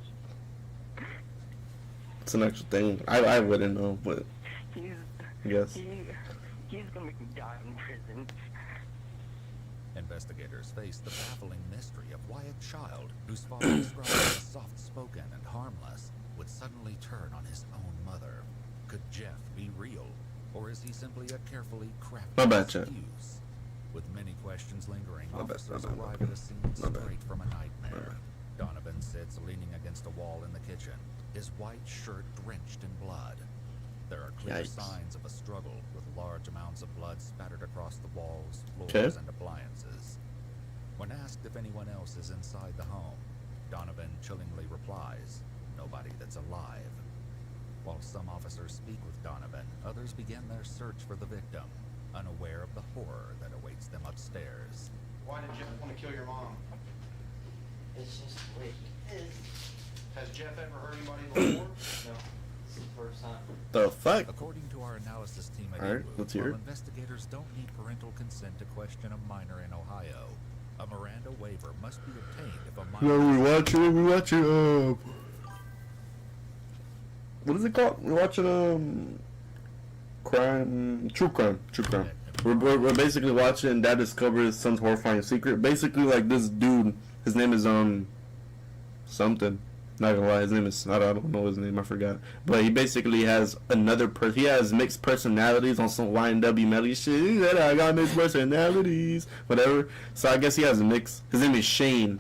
It's an actual thing. I wouldn't know, but He's I guess. he's gonna make me die in prison. Investigators face the baffling mystery of why a child, whose father described as soft-spoken and harmless, would suddenly turn on his own mother. Could Jeff be real, or is he simply a carefully My crafted bad, Jeff. excuse? With many questions lingering, My bad, officers my bad, my arrive bad. at a scene My bad. straight from a My nightmare. bad. Donovan sits leaning against a wall in the kitchen, his white shirt drenched in blood. There are clear Yikes. signs of a struggle, with large amounts of blood spattered across the walls, floors, Okay. and appliances. When asked if anyone else is inside the home, Donovan chillingly replies, "Nobody that's alive." While some officers speak with Donovan, others begin their search for the victim, unaware of the horror that awaits them upstairs. Why did Jeff want to kill your mom? It's just the way he is. Has Jeff ever hurt anybody before? No, this is the first time. The fuck? According to our analysis team at Alright, EWU, let's hear while it. investigators don't need parental consent to question a minor in Ohio, a Miranda waiver must be obtained if a minor... No, we watching what is it called? We're watching true crime. We're basically watching Dad discover his son's horrifying secret. Basically, like this dude, his name is something. Not gonna lie, his name is I don't know his name, I forgot. But he basically has he has mixed personalities on some YNW melody shit. He said, I got mixed personalities, whatever. So I guess he has a mix. His name is Shane.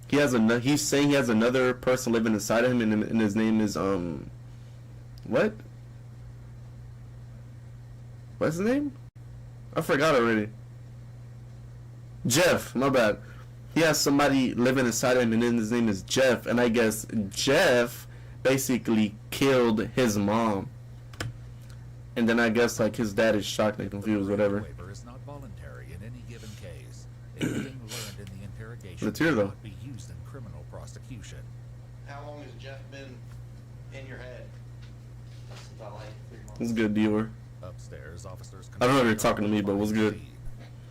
He's saying he has another person living inside of him, and his name is what? What's his name? I forgot already. Jeff, my bad. He has somebody living inside of him, and then his name is Jeff. And I guess Jeff basically killed his mom. And then I guess like his dad is shocked and confused, The whatever. waiver is not voluntary in any given case. Anything learned in the interrogation Let's hear, though. cannot be used in criminal prosecution. How long has Jeff been in your head? It's about like 3 months. What's good, dealer? Upstairs, officers... I don't know if you're confirm talking to me, but what's good?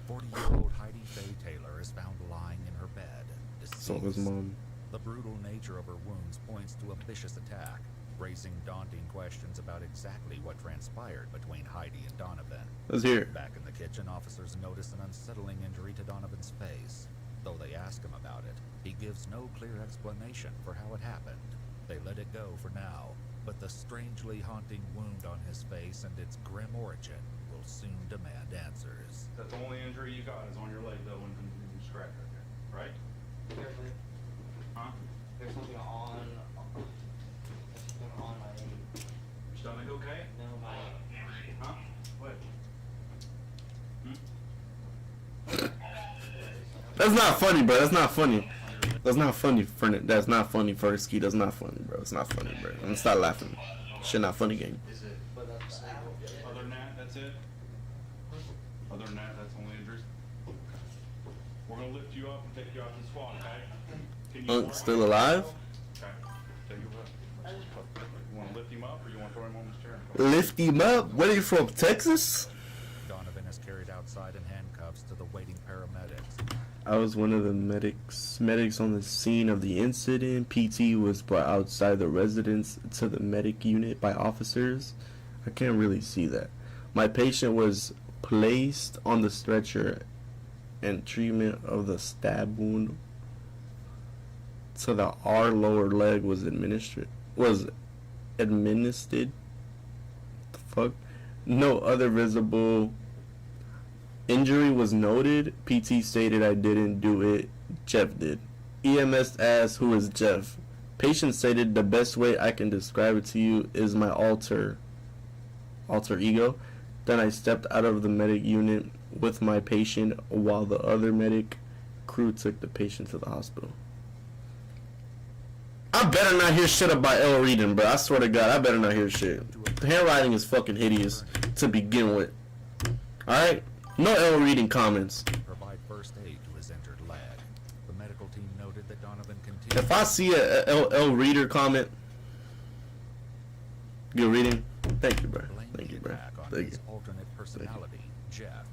40-year-old Heidi Faye Taylor is found lying in her bed, deceased. So his mom. The brutal nature of her wounds points to a vicious attack, raising daunting questions about exactly what transpired between Heidi and Donovan. Let's hear it. Back in the kitchen, officers notice an unsettling injury to Donovan's face. Though they ask him about it, he gives no clear explanation for how it happened. They let it go for now, but the strangely haunting wound on his face and its grim origin will soon demand answers. That's the only injury you got is on your leg, though, and you scratch right there, right? There's, Huh? there's something on my, Your stomach okay? no, my, Huh? What? That's not funny, bro. That's not funny. That's not funny, That's not funny, Fursky. That's not funny, bro. It's not funny, bro. I'm stop laughing. Shit, not funny, game. Is it? but that's, Other than that, that's it? Other than that, that's only injuries? We're gonna lift you up and take you out to the squad, okay? Can you walk? Still alive? Okay. Take you up. You wanna lift him up, or you wanna throw him on this chair? Lift him up. Where are you from, Texas? Donovan is carried outside in handcuffs to the waiting paramedics. I was one of the medics on the scene of the incident. PT was brought outside the residence to the medic unit by officers. I can't really see that. My patient was placed on the stretcher and treatment of the stab wound to the R lower leg was administered. The fuck? No other visible injury was noted. PT stated I didn't do it. Jeff did. EMS asked who is Jeff. Patient stated the best way I can describe it to you is my alter ego. Then I stepped out of the medic unit with my patient while the other medic crew took the patient to the hospital. I better not hear shit about L reading, bro. I swear to God, I better not hear shit. The handwriting is fucking hideous to begin with. Alright? No L reading comments. Provide first aid to his injured leg. The medical team noted that Donovan continued. If I see a L reader comment, good reading. Thank you, bro. Blamed Thank you, the bro. attack on Thank his you. alternate personality, Jeff,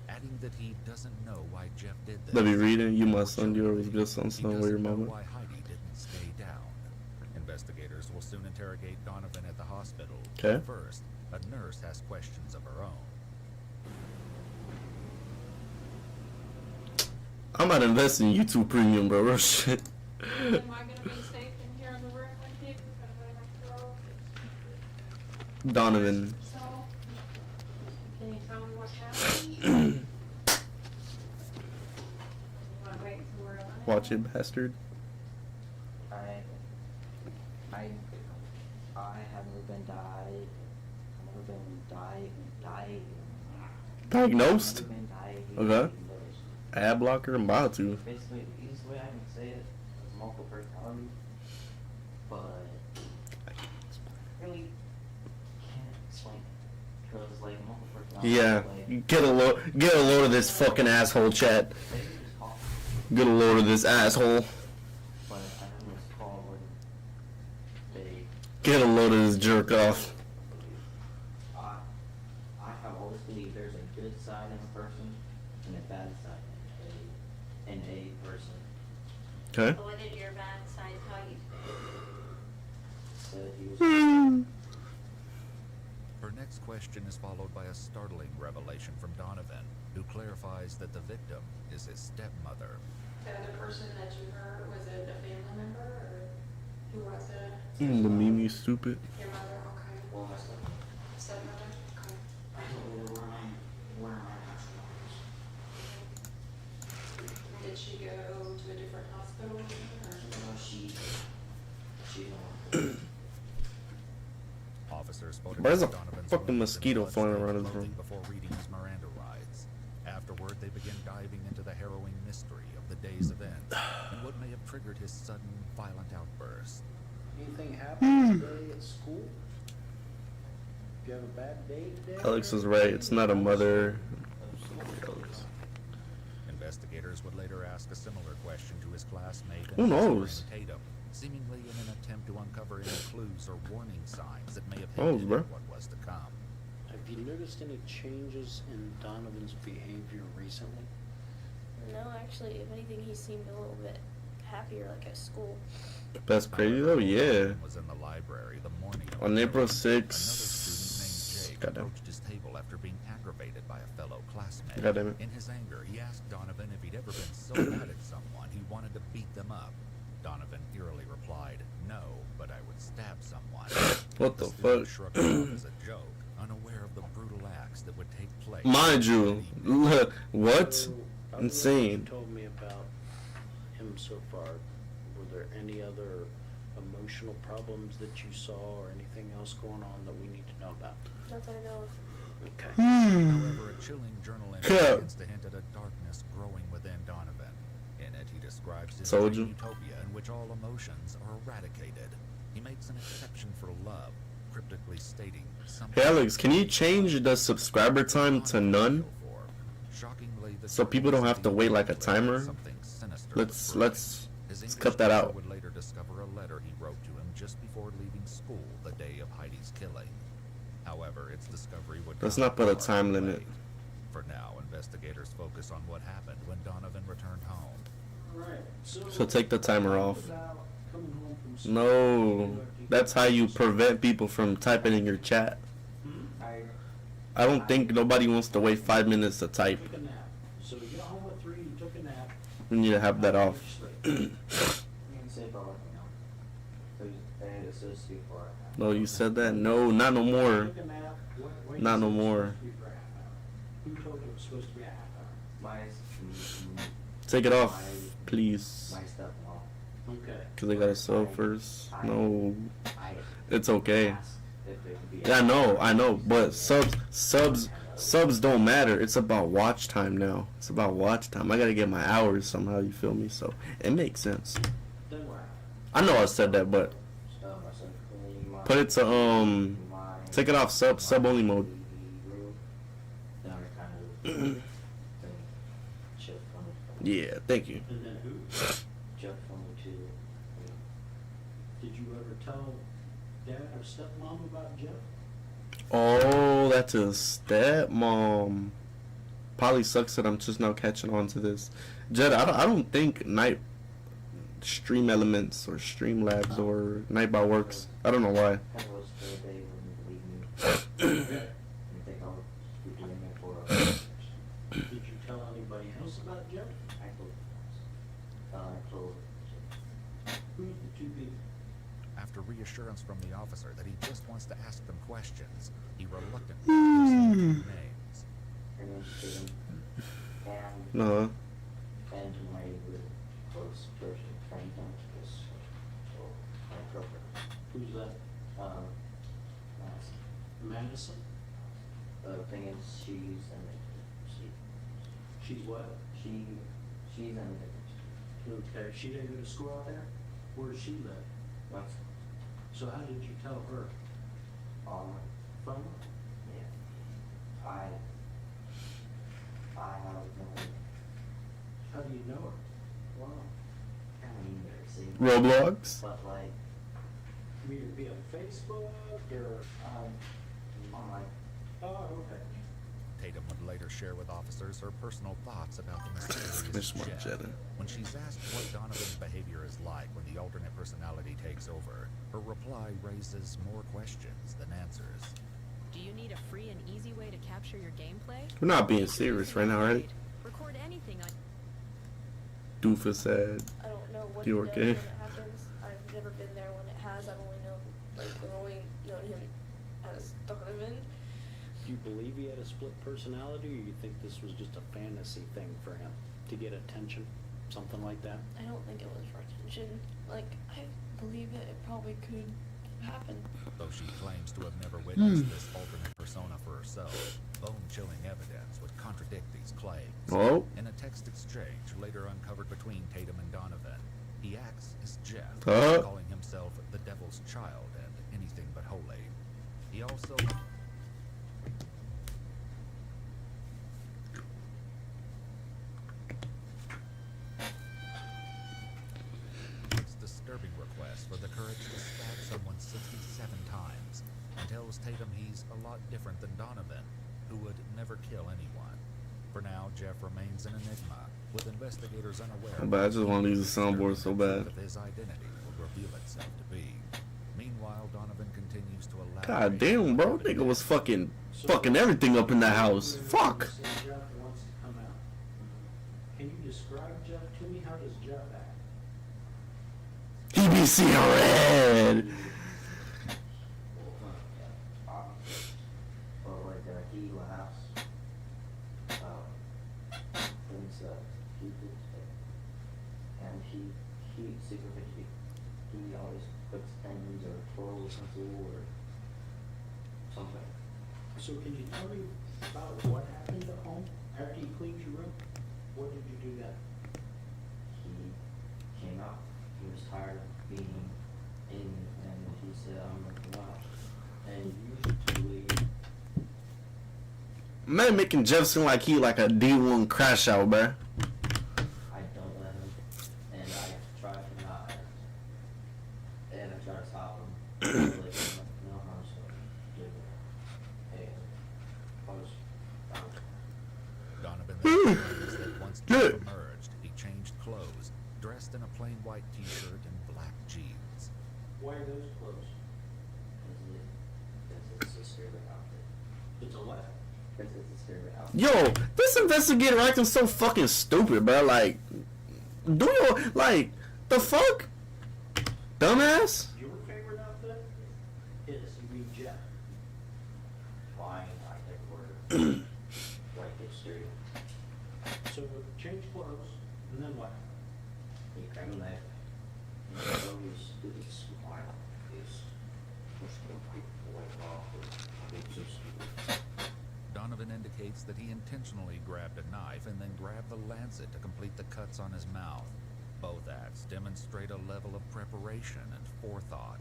adding that he doesn't know why Jeff did this. Let me read it. You, my son, you always good son, He son. Where your doesn't know mama? why Heidi didn't stay down. Investigators will soon interrogate Donovan at the hospital. Okay. First, a nurse has questions of her own. I'm about to invest in YouTube Premium, bro. Real shit. Am I gonna be safe in here in the room with you? Donovan. So, can you tell me what's happening? Wanna wait till we're on it? Watch it, bastard. I have never been Diagnosed? Never been diagnosed. Okay. Ad blocker. I'm about to. Basically, the easiest way I can say it is multiple personality, but really can't explain it because like multiple personality. Yeah. Like, Get a load of this fucking asshole, chat. they can just call, Get a load of this asshole. but I have this call when they. Get a load of this jerk off. I have always believed there's a good side in a person and a bad side in a person. Okay. What did your bad side tell you? So he was. Her next question is followed by a startling revelation from Donovan, who clarifies that the victim is his stepmother. The other person that you heard, was it a family member or who was it? The Mimi stupid. Your mother, okay. Well, I said, Stepmother, okay. I told her where my house Did she go to a different hospital or? she Officers Where's photographed a Donovan's fucking wounds mosquito and flying blood-stained around his clothing room? before reading his Miranda rights. Afterward, they begin diving into the harrowing mystery of the day's events and what may have triggered his sudden, violent outburst. Anything happened today at school? Do you have a bad day today? Alex is right. It's not a mother. Investigators would later ask a similar question to his classmate Who and knows? Tatum, seemingly in an attempt to uncover any clues or warning signs that may have Knows, hinted bro. at what was to come. Have you noticed any changes in Donovan's behavior recently? No, actually, if anything, he seemed a little bit happier, like at school. That's crazy though. Yeah. Was in the library the morning of On the April killing. 6th. Another student named Jake Goddamn. approached his table after being aggravated by a fellow classmate. Goddamn it. In his anger, he asked Donovan if he'd ever been so mad at someone he wanted to beat them up. Donovan eerily replied, "No, but I would stab someone." What the student fuck? shrugged it off as a joke, unaware of the brutal acts that would take place. Mind you, what? So, other than what Insane. you told me about him so far, were there any other emotional problems that you saw or anything else going on that we need to know about? Not that I know of. Okay. However, a chilling journal entry Yeah. begins to hint at a darkness growing within Donovan. In it, he describes his Told dream you. utopia in which all emotions are eradicated. He makes an exception for love, cryptically stating something. Hey Alex, can you change the subscriber time to none? Shockingly, the So people don't have to wait like a timer? something sinister Let's was brewing. let's His let's English cut that teacher out. would later discover a letter he wrote to him just before leaving school the day of Heidi's killing. However, its discovery would Let's come not put a far time too limit. late. For now, investigators focus on what happened when Donovan returned home. Alright, So take the timer off. about coming home from school. No, that's how you prevent people from typing in your chat. I don't think nobody wants to wait 5 minutes to type. Took a nap. So you got home at 3, you took a nap. We need to have that off. You can say about No, you said that. No, not no more. Took a nap. What Not no you said it was more. supposed to be for a half hour? Who told you it was supposed to be a half hour? Take it off, please. My stepmom. Okay. Cause I gotta sub first. No, I it's okay. asked if it could be. Yeah, I know, but subs don't matter. It's about watch time now. It's about watch time. I gotta get my hours somehow. You feel me? So it makes sense. Then what? I know I said that, but put it to take it off sub only mode. Now we're kind of Jeff from Yeah, thank you. And then who? Jeff from to Did you ever tell dad or stepmom about Jeff? Oh, that's his stepmom. Probably sucks that I'm just now catching on to this. Jed, I don't think Night Stream Elements or Stream Labs or Nightbot works. I don't know why. that was the day when you believe me. Okay. You think I'll be doing it for Did you tell anybody else about Jeff? I told Who's the two people? After reassurance from the officer that he just wants to ask them questions, he reluctantly gives them two names. her name's Jaden, and No. to my really close person, friend, is my girlfriend. Who's that? Madison. Madison? The thing is, she's She's what? she's in the Okay. She didn't go to school out there? Where does she live? once So how did you tell her? from yeah. I have no How do you know her? well kind of embarrassing. Roblox. But like You mean via Facebook or? on my Oh, okay. Tatum would later share with officers her personal thoughts about the mysterious This one, Jeff. Jedi. When she's asked what Donovan's behavior is like when the alternate personality takes over, her reply raises more questions than answers. Do you need a free and easy way to capture your gameplay? We're not being serious right now, right? Record anything on Doofus said. I don't know what You he does okay? when it happens. I've never been there when it has. I've only known him as Donovan. Do you believe he had a split personality, or you think this was just a fantasy thing for him to get attention, something like that? I don't think it was for attention. Like, I believe it probably could happen. Though she claims to have never witnessed this alternate persona for herself, bone-chilling evidence would contradict these claims. Oh. In a text exchange later uncovered between Tatum and Donovan, he acts as Jeff, calling himself the Devil's Child and anything but holy. He also... makes disturbing requests for the courage to stab someone 67 times, and tells Tatum he's a lot different than Donovan, who would never kill anyone. For now, Jeff remains an enigma, with investigators unaware. But I just want to use the soundboard so bad. Of his identity will reveal itself to be. Meanwhile, Donovan continues to elaborate. God damn, bro. Nigga was fucking everything up in that house. Fuck. Jeff wants to come out. Can you describe Jeff to me? How does Jeff act? He be seeing red. well like he laughs things that he did and he secretly he always puts ends or twirls into or something. So can you tell me about what happened at home after you cleaned your room? What did you do then? He came out. He was tired of being in, and he said, "I'm gonna come out." And usually, Man making Jeff seem like he like a D1 crash out, bruh. I don't let him, and I try to not, and I try to stop him. Like, no harm, so do it. Hey, I was out. Donovan then claims that once Jeff emerged, he changed clothes, dressed in a plain white t-shirt and black jeans. Why are those clothes? It's a spirit outfit. It's a what? It's a spirit outfit. Yo, this investigator acting so fucking stupid, bro. Like, do you like the fuck, dumbass? Your favorite outfit? like history. So change clothes, and then what? He grabbed a knife. And so he's smile. He's pushing the white off. He's so stupid. Donovan indicates that he intentionally grabbed a knife and then grabbed the lancet to complete the cuts on his mouth. Both acts demonstrate a level of preparation and forethought.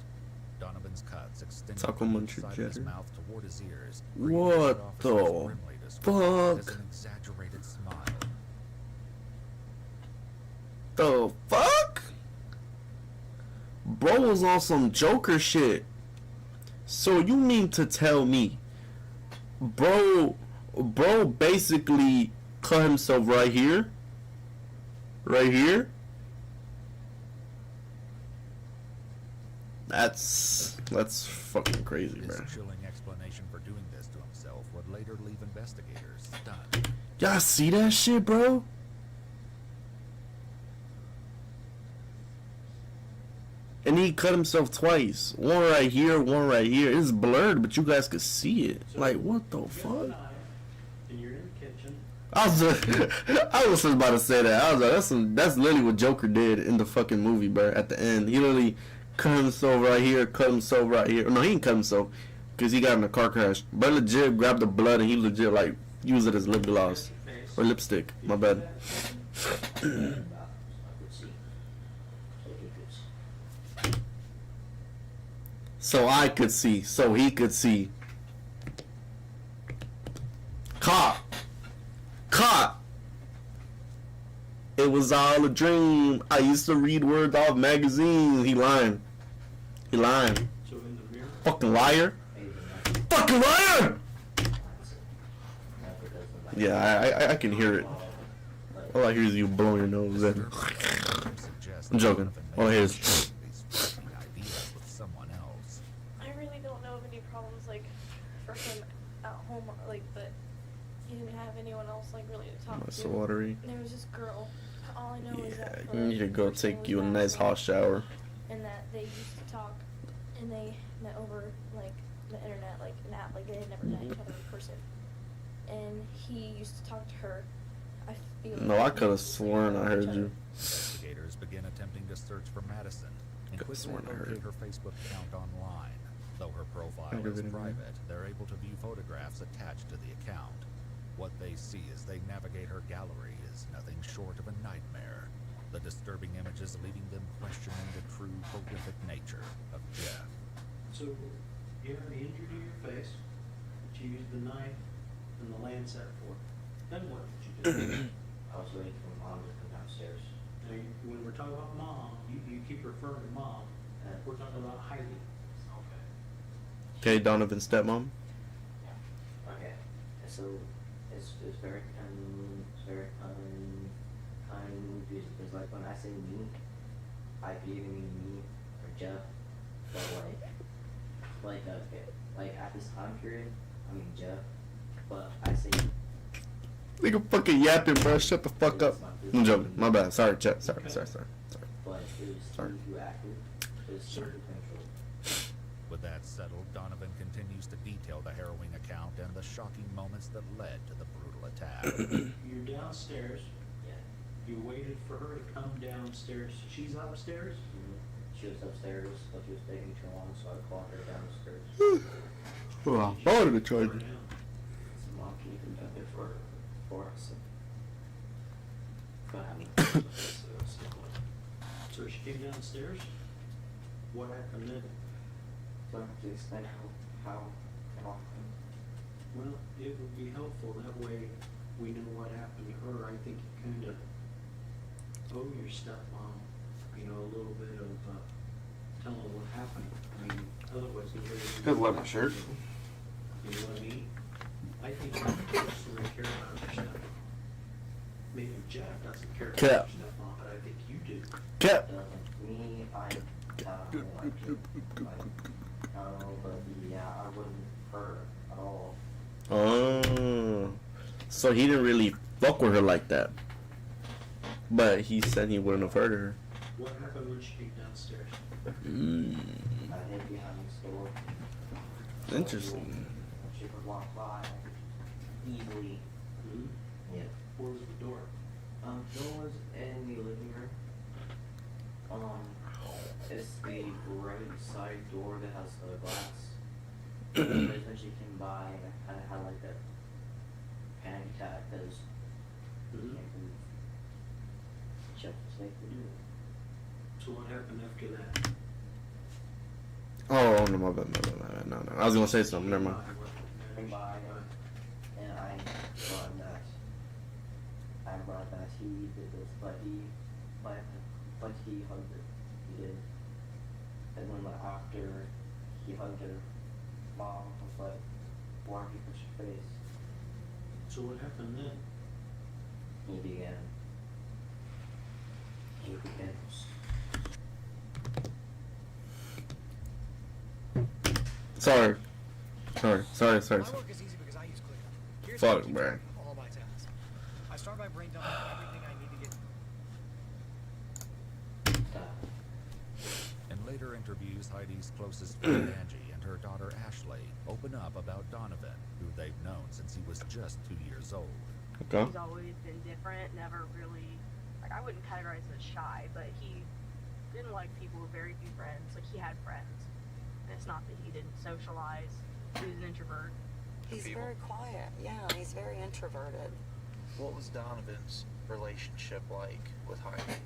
Donovan's cuts extended Taco from muncher inside his cheddar. mouth toward his ears. What the fuck? As an exaggerated smile. The fuck? Bro was on some Joker shit. So you mean to tell me, bro basically cut himself right here? Right here? That's fucking crazy, His bro. chilling explanation for doing this to himself would later leave investigators stunned. Y'all see that shit, bro? And he cut himself twice. One right here, one right here. It's blurred, but you guys could see it. Like, what the fuck? And you're in the kitchen. I was just about to say that. I was like, that's literally what Joker did in the fucking movie, bro. At the end, he literally cut himself right here, cut himself right here. No, he didn't cut himself because he got in a car crash. But legit grabbed the blood and he legit like used it as lip gloss or lipstick. My bad. So I could see. So he could see. Caught. It was all a dream. I used to read words off magazines. He lying. So in the mirror. Fucking liar. Fucking liar! Yeah, I can hear it. All I hear is you blowing your nose. I'm joking. All I hear is... I really don't know of any problems like for him at home, like that he didn't have anyone else like really to talk That's to. watery. There was this girl. All I know is that You need to go her son take was you a bad nice hot shower. and that they used to talk, and they met over like the internet, like an app, like they had never met each other in person. And he used to talk to her. I feel. No, I could have sworn I heard you. Investigators begin attempting to search for Madison and Could've quickly sworn I heard. locate her Facebook account online. Though her profile I heard is it in there. private, they're able to view photographs attached to the account. What they see as they navigate her gallery is nothing short of a nightmare. The disturbing images leaving them questioning the true horrific nature of Jeff. So you have the injury to your face that you used the knife and the lancet for. Then what did you do? I was waiting for mom to come downstairs. Now, when we're talking about mom, you keep referring to mom. We're talking about Heidi. Okay, Donovan's stepmom. Okay. So it's very confusing because like when I say me, I could even mean me or Jeff, but okay, like at this time period, I mean Jeff, but I say. Nigga fucking yapping, bro. Shut the fuck up. I'm joking. My bad. Sorry, chat. Sorry. But it was Sorry. who acted. It was super control. With that settled, Donovan continues to detail the harrowing account and the shocking moments that led to the brutal attack. You're downstairs. Yeah. You waited for her to come downstairs. She's upstairs? She was upstairs, but she was taking too long, so I called her downstairs. Oh, I thought of the charger. Mom, can you come down here for us? Go ahead. So she came downstairs? What happened then? So to explain how often. Well, it would be helpful, that way we know what happened to her. I think you kind of owe your stepmom, a little bit of telling her what happened. I mean, otherwise nobody. Good luck, my shirt. You know what I mean? I think you personally care about your stepmom. Maybe Jeff doesn't care about Cap. your stepmom, but I think you do. Cap. Me, but yeah, I wouldn't hurt her at all. Oh, so he didn't really fuck with her like that. But he said he wouldn't have hurt her. What happened when she came downstairs? I hid behind the store. Interesting. She would walk by. easily. Hmm? Yeah. Where's the door? Doors in the living room. It's the right side door that has the glass. When she came by, I kind of had like a panic attack because Hmm? Jeff was like, "What are you doing?" So what happened after that? Oh, no, my bad. No. I was gonna say something. Never mind. Came by, and I brought that he did this, but he hugged her. He did. And then like, after he hugged her, mom was like, "Why don't you push your face?" So what happened then? He began. Sorry. My work is easy because I use ClickUp. Here's how I Fuck, keep man. track of all my tasks. I start by brain dumping everything I need to get. In later interviews, Heidi's closest friend Angie and her daughter Ashley open up about Donovan, who they've known since he was just 2 years old. Okay. He's always been different, never really, like, I wouldn't categorize him as shy, but he didn't like people with very few friends. Like, he had friends. And it's not that he didn't socialize. He was an introvert. He's very quiet. Yeah, he's very introverted. What was Donovan's relationship like with Heidi?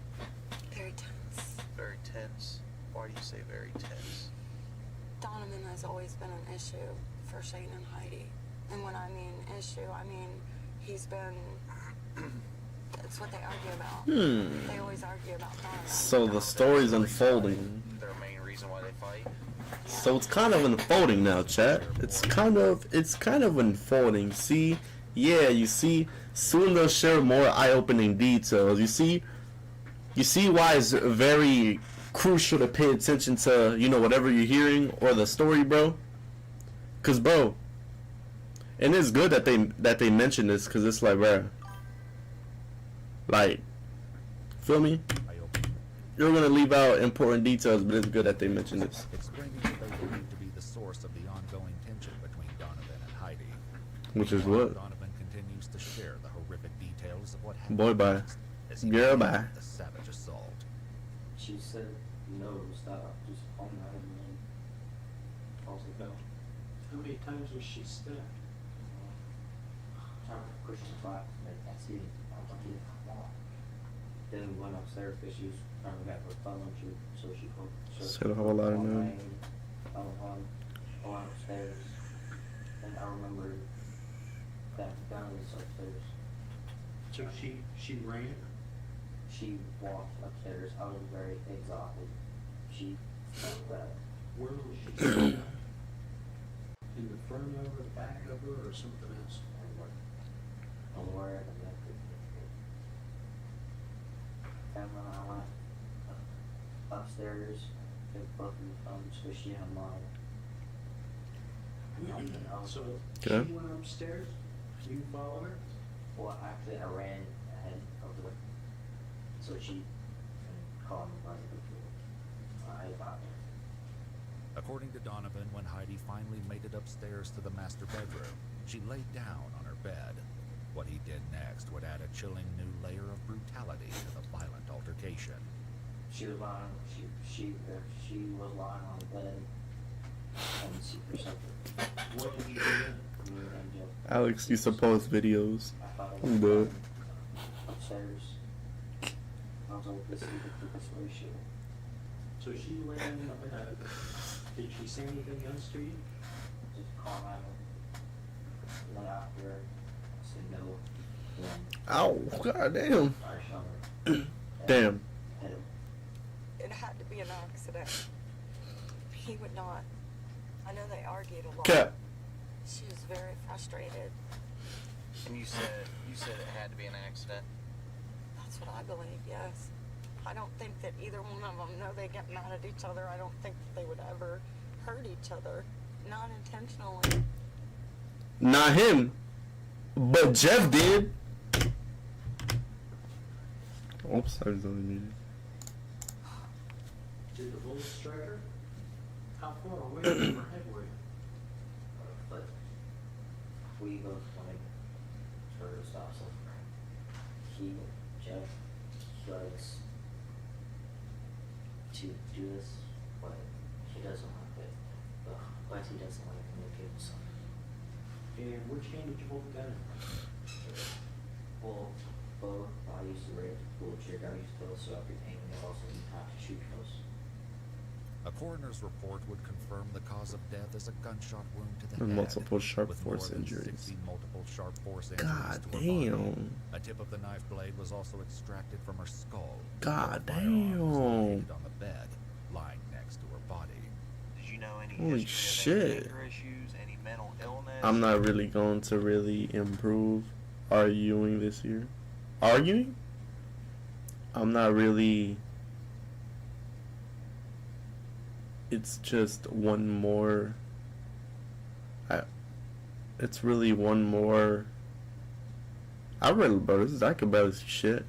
Very tense. Very tense. Why do you say very tense? Donovan has always been an issue for Shane and Heidi. And when I mean issue, I mean he's been... That's what they argue about. They always argue about Donovan. So the story's unfolding. Their main reason why they fight? So it's kind of unfolding now, chat. It's kind of unfolding. See, yeah, you see, soon they'll share more eye-opening details. You see why it's very crucial to pay attention to, you know, whatever you're hearing or the story, bro. Cause, bro, and it's good that they mention this, cause it's like, bro, like, feel me? You're gonna leave out important details, but it's good that they mention this. Explaining what they believe to be the source of the ongoing tension between Donovan and Heidi. Which is what? Donovan continues to share the horrific details of what happened. Boy, bye. As he Girl, began bye. the savage assault. She said, "No, stop. Just calm down." And I was like, "No." How many times was she stabbed? Trying to push the flat, like, I see it. I was like, "Yeah, come on." Then we went upstairs because she was trying to get her phone, so she could Said a whole lot of I noise. went upstairs, and I remember that gun was upstairs. So she ran? She walked upstairs. I was very exhausted. She felt that. Where was she stabbed? In the front of her, the back of her, or something else? Anywhere, and then and when I went upstairs, took both of the phones, so she had mine. So Okay. she went upstairs, you followed her? Well, actually, I ran ahead of her, so she called me by the I got her. According to Donovan, when Heidi finally made it upstairs to the master bedroom, she laid down on her bed. What he did next would add a chilling new layer of brutality to the violent altercation. She was lying. She was lying on the bed and she for something. What did he do then? Alex used to post videos. I thought I'm good. Upstairs. I was like, this is the situation. So she lay in the bed. Did she say anything else to you? Just calm out. And then after, I said no. Ow, god damn. I shot her. Damn. It had to be an accident. He would not. I know they argued a lot. Cap. She was very frustrated. And you said it had to be an accident. That's what I believe, yes. I don't think that either one of them know they get mad at each other. I don't think that they would ever hurt each other. Not intentionally. Not him, but Jeff did. Oops, I was only muted. Did the bullet strike her? How far away from her head were you? But we both like for her to stop suffering. Jeff tries to do this, but he doesn't like it. But he doesn't like it when people suffer. And which hand did you hold the gun in? Well, both. I used to raise pull the trigger. I used to throw so everything, and also you have to shoot those. A coroner's report would confirm the cause of death as a gunshot wound to the And head, multiple sharp with more force than injuries. 60 multiple sharp force injuries God to her body. damn. A tip of the knife blade was also extracted from her skull. God Her firearm was damn. located on the bed, lying next to her body. Did you know any Holy history of any shit. anger issues, any mental illness? I'm not really going to really improve arguing this year. Arguing? I'm not really. It's just one more. It's really one more. I really, bro, I could barely see shit.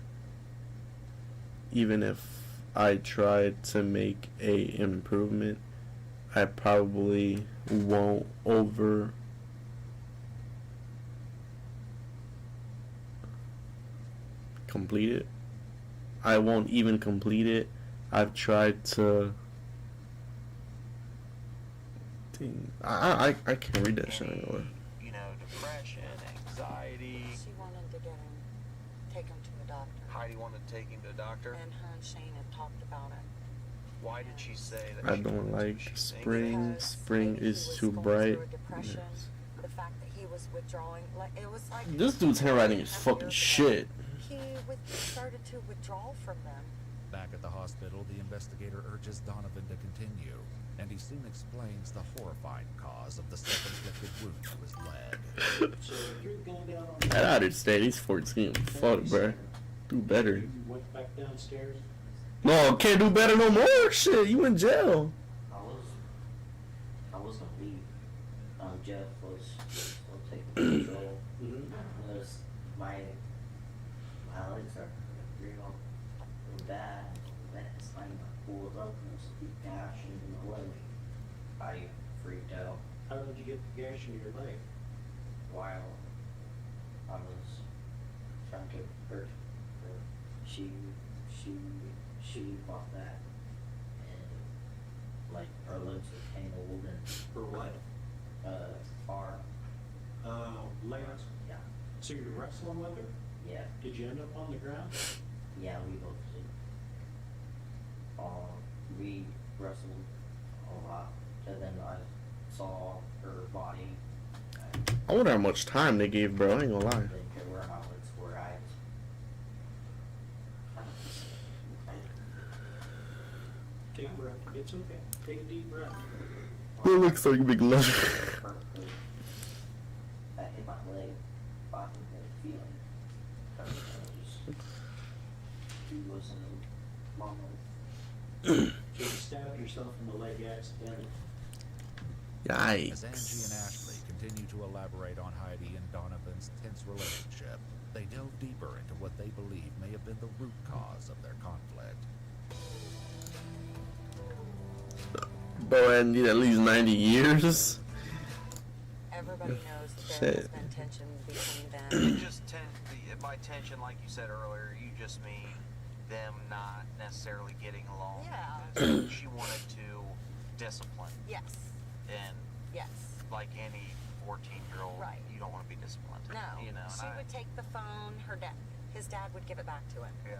Even if I tried to make a improvement, I probably won't complete it. I won't even complete it. I've tried to. I can't read that shit anymore. You know, depression, anxiety. She wanted to take him to a doctor. Heidi wanted to take him to a doctor. And her and Shane had talked about it. Why did she say that? I she don't wanted to? like She think spring. that- Spring Maybe he is was too going bright. through a depression, the fact that he was withdrawing, like it was like This dude's handwriting is fucking shit. he started to withdraw from them. Back at the hospital, the investigator urges Donovan to continue, and he soon explains the horrifying cause of the self-inflicted wound to his leg. So you're going down on I understand. He's 14. Fuck, bro. Do better. You went back downstairs. No, can't do better no more. Shit, you in jail. I was gonna leave. Jeff was still taking control. Noticed my legs are real bad. It's like my pulled up and there's a deep gash in my leg. I freaked out. How did you get the gash in your leg? While I was trying to hurt her. She bought that, and like her lips were tangled and For what? far. Legs? Yeah. So you're wrestling with her? Yeah. Did you end up on the ground? Yeah, we both did. We wrestled a lot, and then I saw her body. I wonder how much time they gave, bro. I ain't gonna lie. Didn't care where my legs were. Take a breath. It's okay. Take a deep breath. It looks like big love. That hit my leg. Fucking good feeling. She wasn't long. So you stabbed yourself in the leg accidentally. As Angie and Yikes. Ashley continue to elaborate on Heidi and Donovan's tense relationship, they delve deeper into what they believe may have been the root cause of their conflict. Bro, I need at least 90 years. Everybody knows that there has Shit. been tension between them. It just by tension, like you said earlier, you just mean them not necessarily getting along. Yeah. Because she wanted to discipline, Yes. and Yes. like any 14-year-old, Right. you don't want to be disciplined. No. You know. She would take the phone. His dad would give it back to him. Yeah.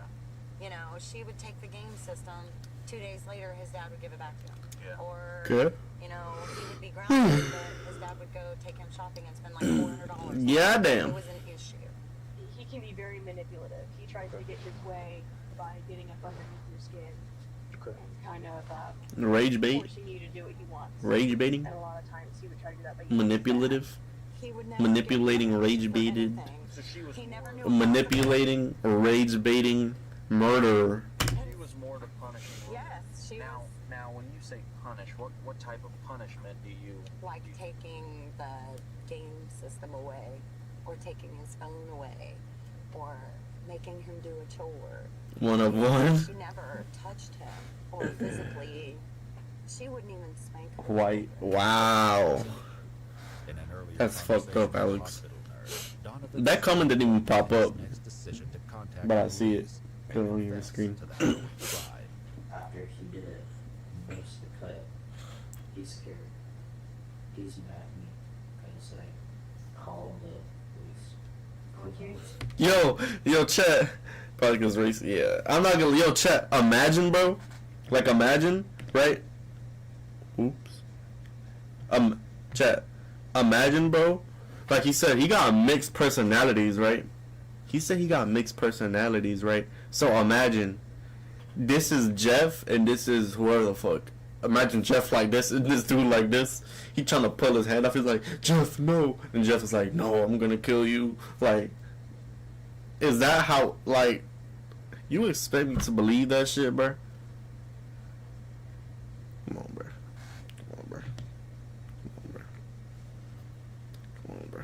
You know, she would take the game system. 2 days later, his dad would give it back to him. Yeah. Or, Good. you know, he would be grounded, but his dad would go take him shopping and spend like $400. Yeah, damn. It was an issue. He can be very manipulative. He tries to get his way by getting up underneath your skin and kind of Rage bait. forcing you to do what he wants. Rage baiting. And a lot of times he would try to do that, but he Manipulative. He would never Manipulating, get rage punished for baited. anything. So she was He never knew Manipulating, rage baiting, murderer. She was more to punishing. Yes, she now, was. Now, when you say punish, what type of punishment do you? Like taking the game system away, or taking his phone away, or making him do a chore. One of one. She never touched him, or physically. She wouldn't even spank him. White. Wow. In an earlier That's fucked up, conversation with Alex. hospital nurse, Donovan That comment didn't even pop made his up, next decision to contact but I see it. police Put and it on your confess screen. to the homicide. After he did it, most the cut, he's scared. He's mad at me. Cause I called the police. Yo, chat. Probably goes racist. Yeah, I'm not gonna. Yo, chat. Imagine, bro. Like, imagine, right? Oops. Chat. Imagine, bro. Like he said, he got mixed personalities, right? He said he got mixed personalities, right? So imagine, this is Jeff and this is whoever the fuck. Imagine Jeff like this and this dude like this. He trying to pull his hand off. He's like, Jeff, no. And Jeff is like, no, I'm gonna kill you. Like, is that how, like, you expect me to believe that shit, bro? Come on, bro. Come on, bro. Come on, bro. Come on, bro.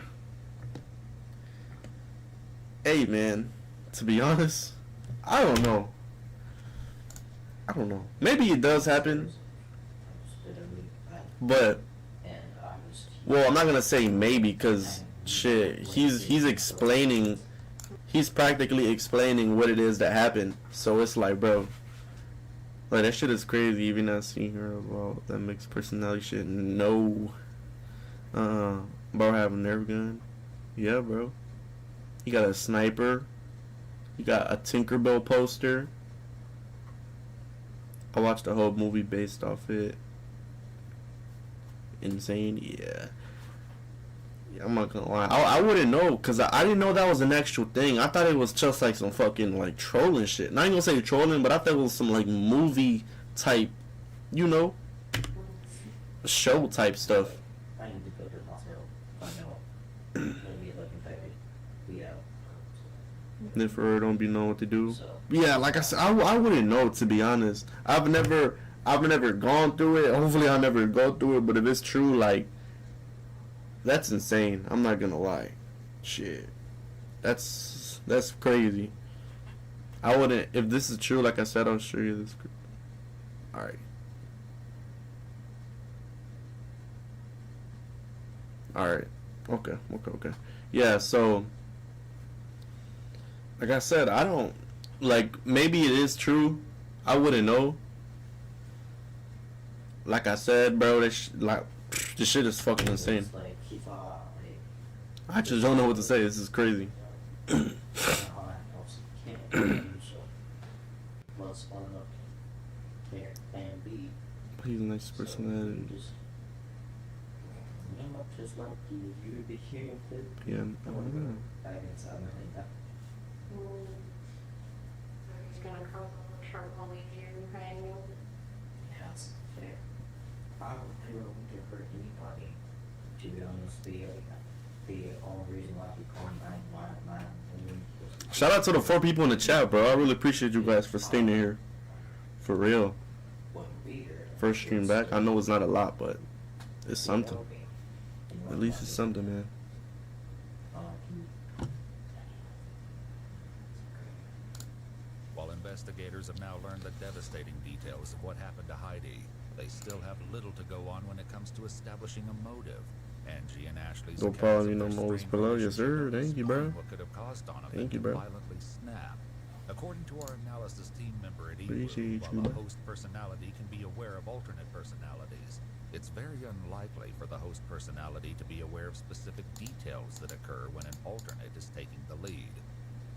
Hey, man. To be honest, I don't know. I don't know. Maybe it does happen. But, well, I'm not gonna say maybe, because shit, he's explaining, he's practically explaining what it is that happened. So it's like, bro, like, that shit is crazy. Even not seeing her about that mixed personality shit. No. Bro have a Nerf gun. Yeah, bro. He got a sniper. He got a Tinkerbell poster. I watched the whole movie based off it. Insane, yeah. I'm not gonna lie. I wouldn't know, because I didn't know that was an actual thing. I thought it was just like some fucking like trolling shit. Not even gonna say trolling, but I thought it was some like movie type, you know, show type stuff. I need to go to the hospital. Find out. Maybe like infected. Be out. If her don't be knowing what to do. Yeah, like I said, I wouldn't know, to be honest. I've never gone through it. Hopefully I'll never go through it, but if it's true, like, that's insane. I'm not gonna lie. Shit. That's crazy. I wouldn't, if this is true, like I said, I'll show you this. Alright. Alright. Okay. Yeah, so, like I said, I don't, like, maybe it is true. I wouldn't know. Like I said, bro, this shit is fucking insane. I just don't know what to say. This is crazy. He's a nice personality. Yeah, I don't know. He's gonna cross the shirt while we hear you hang you. That's fair. I would never want to hurt anybody. To be honest, the only reason why he called 999. Shout out to the 4 people in the chat, bro. I really appreciate you guys for staying in here. For real. First stream back. I know it's not a lot, but it's something. At least it's something, man. While investigators have now learned the devastating details of what happened to Heidi, they still have little to go on when it comes to establishing a motive. Angie and Ashley's Go follow me no more below. Yes, sir. Thank you, bro. What could have caused Donovan Thank you, to bro. violently snap. According to our analysis team member at Appreciate Equal, you, while a bro. host personality can be aware of alternate personalities, it's very unlikely for the host personality to be aware of specific details that occur when an alternate is taking the lead.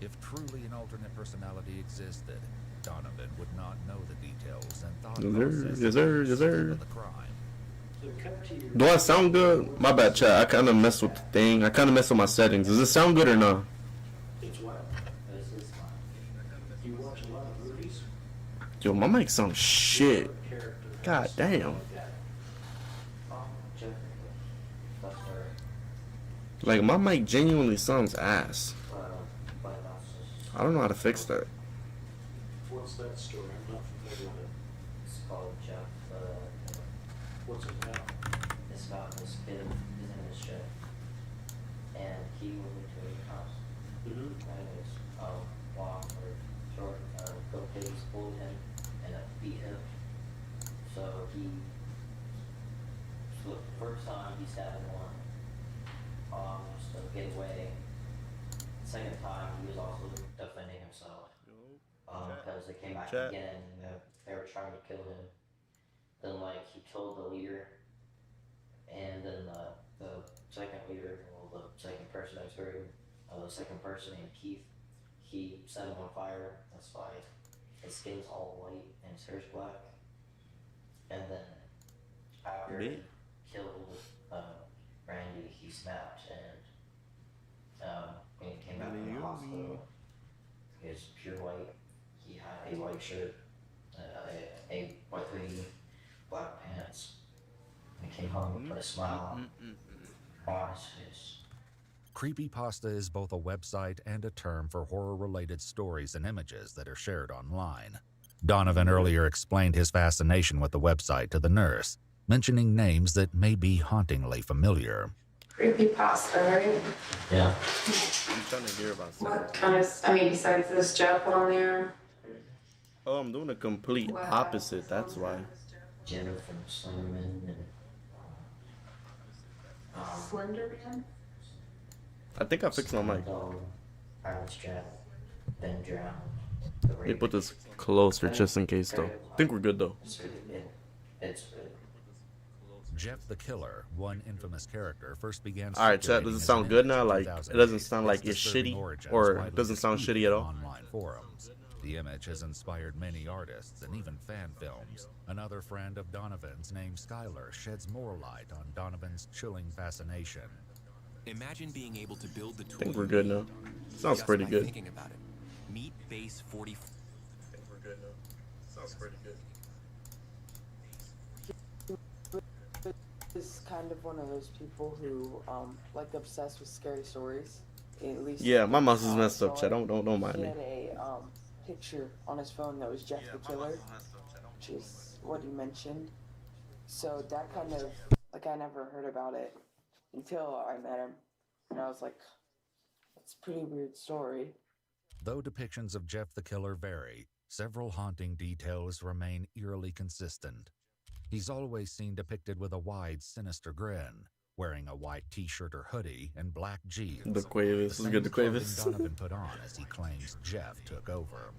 If truly an alternate personality existed, Donovan would not know the details and thought process Yes, sir. Yes, sir. of the crime. Do I sound good? My bad, chat. I kind of messed with the thing. I kind of messed with my settings. Does it sound good or no? It's what? You watch a lot of movies? Yo, my mic sounds shit. God damn. Like, my mic genuinely sounds ass. I don't know how to fix that. What's that story? I'm not familiar with it. It's called Jeff. What's it about? It's about this kid. His name is Jeff, and he went into a house. Mm-hmm. And his mom or short co-kids pulled him and beat him. So the first time he stabbed one, to get away, second time, he was also defending himself. Because they came back again and they were trying to kill him. Then, like, he killed the leader. And then the second leader, well, the second person I heard, the second person named Keith, he set him on fire. That's why his skin's all white and his hair's black. And then after he killed Randy, he snapped, and when he came back from the hospital, he was pure white. He had a white shirt, a white hoodie, black pants. He came home and put a smile on his face. Creepypasta is both a website and a term for horror-related stories and images that are shared online. Donovan earlier explained his fascination with the website to the nurse, mentioning names that may be hauntingly familiar. Creepypasta, right? Yeah. I'm trying to hear about something. What kind of, I mean, besides this Jeff on there? Oh, I'm doing a complete opposite, that's why. Jennifer from Slenderman and Slenderman? I think I fixed my mic. Ben Drown. Let me put this closer just in case, though. I think we're good, though. Jeff the Killer, one infamous character, first began. Alright, chat, does it sound good now? Like, it doesn't sound like it's shitty, or it doesn't sound shitty at all? Online forums. The image has inspired many artists and even fan films. Another friend of Donovan's named Skylar sheds more light on Donovan's chilling fascination. Imagine being able to build the tool. I think we're good now. Sounds pretty good. Thinking about it. Meet Base 40. I think we're good now. Sounds pretty good. Is kind of one of those people who like obsessed with scary stories. At least yeah, my mouse is messed up, chat. Don't mind he me. had a picture on his phone that was Jeff the Killer, which is what he mentioned. So that kind of, like, I never heard about it until I met him, and I was like, that's a pretty weird story. Though depictions of Jeff the Killer vary, several haunting details remain eerily consistent. He's always seen depicted with a wide, sinister grin, wearing a white t-shirt or hoodie and black jeans. The Quavis. This is good, the Quavis. Donovan put on as he claims Jeff took over.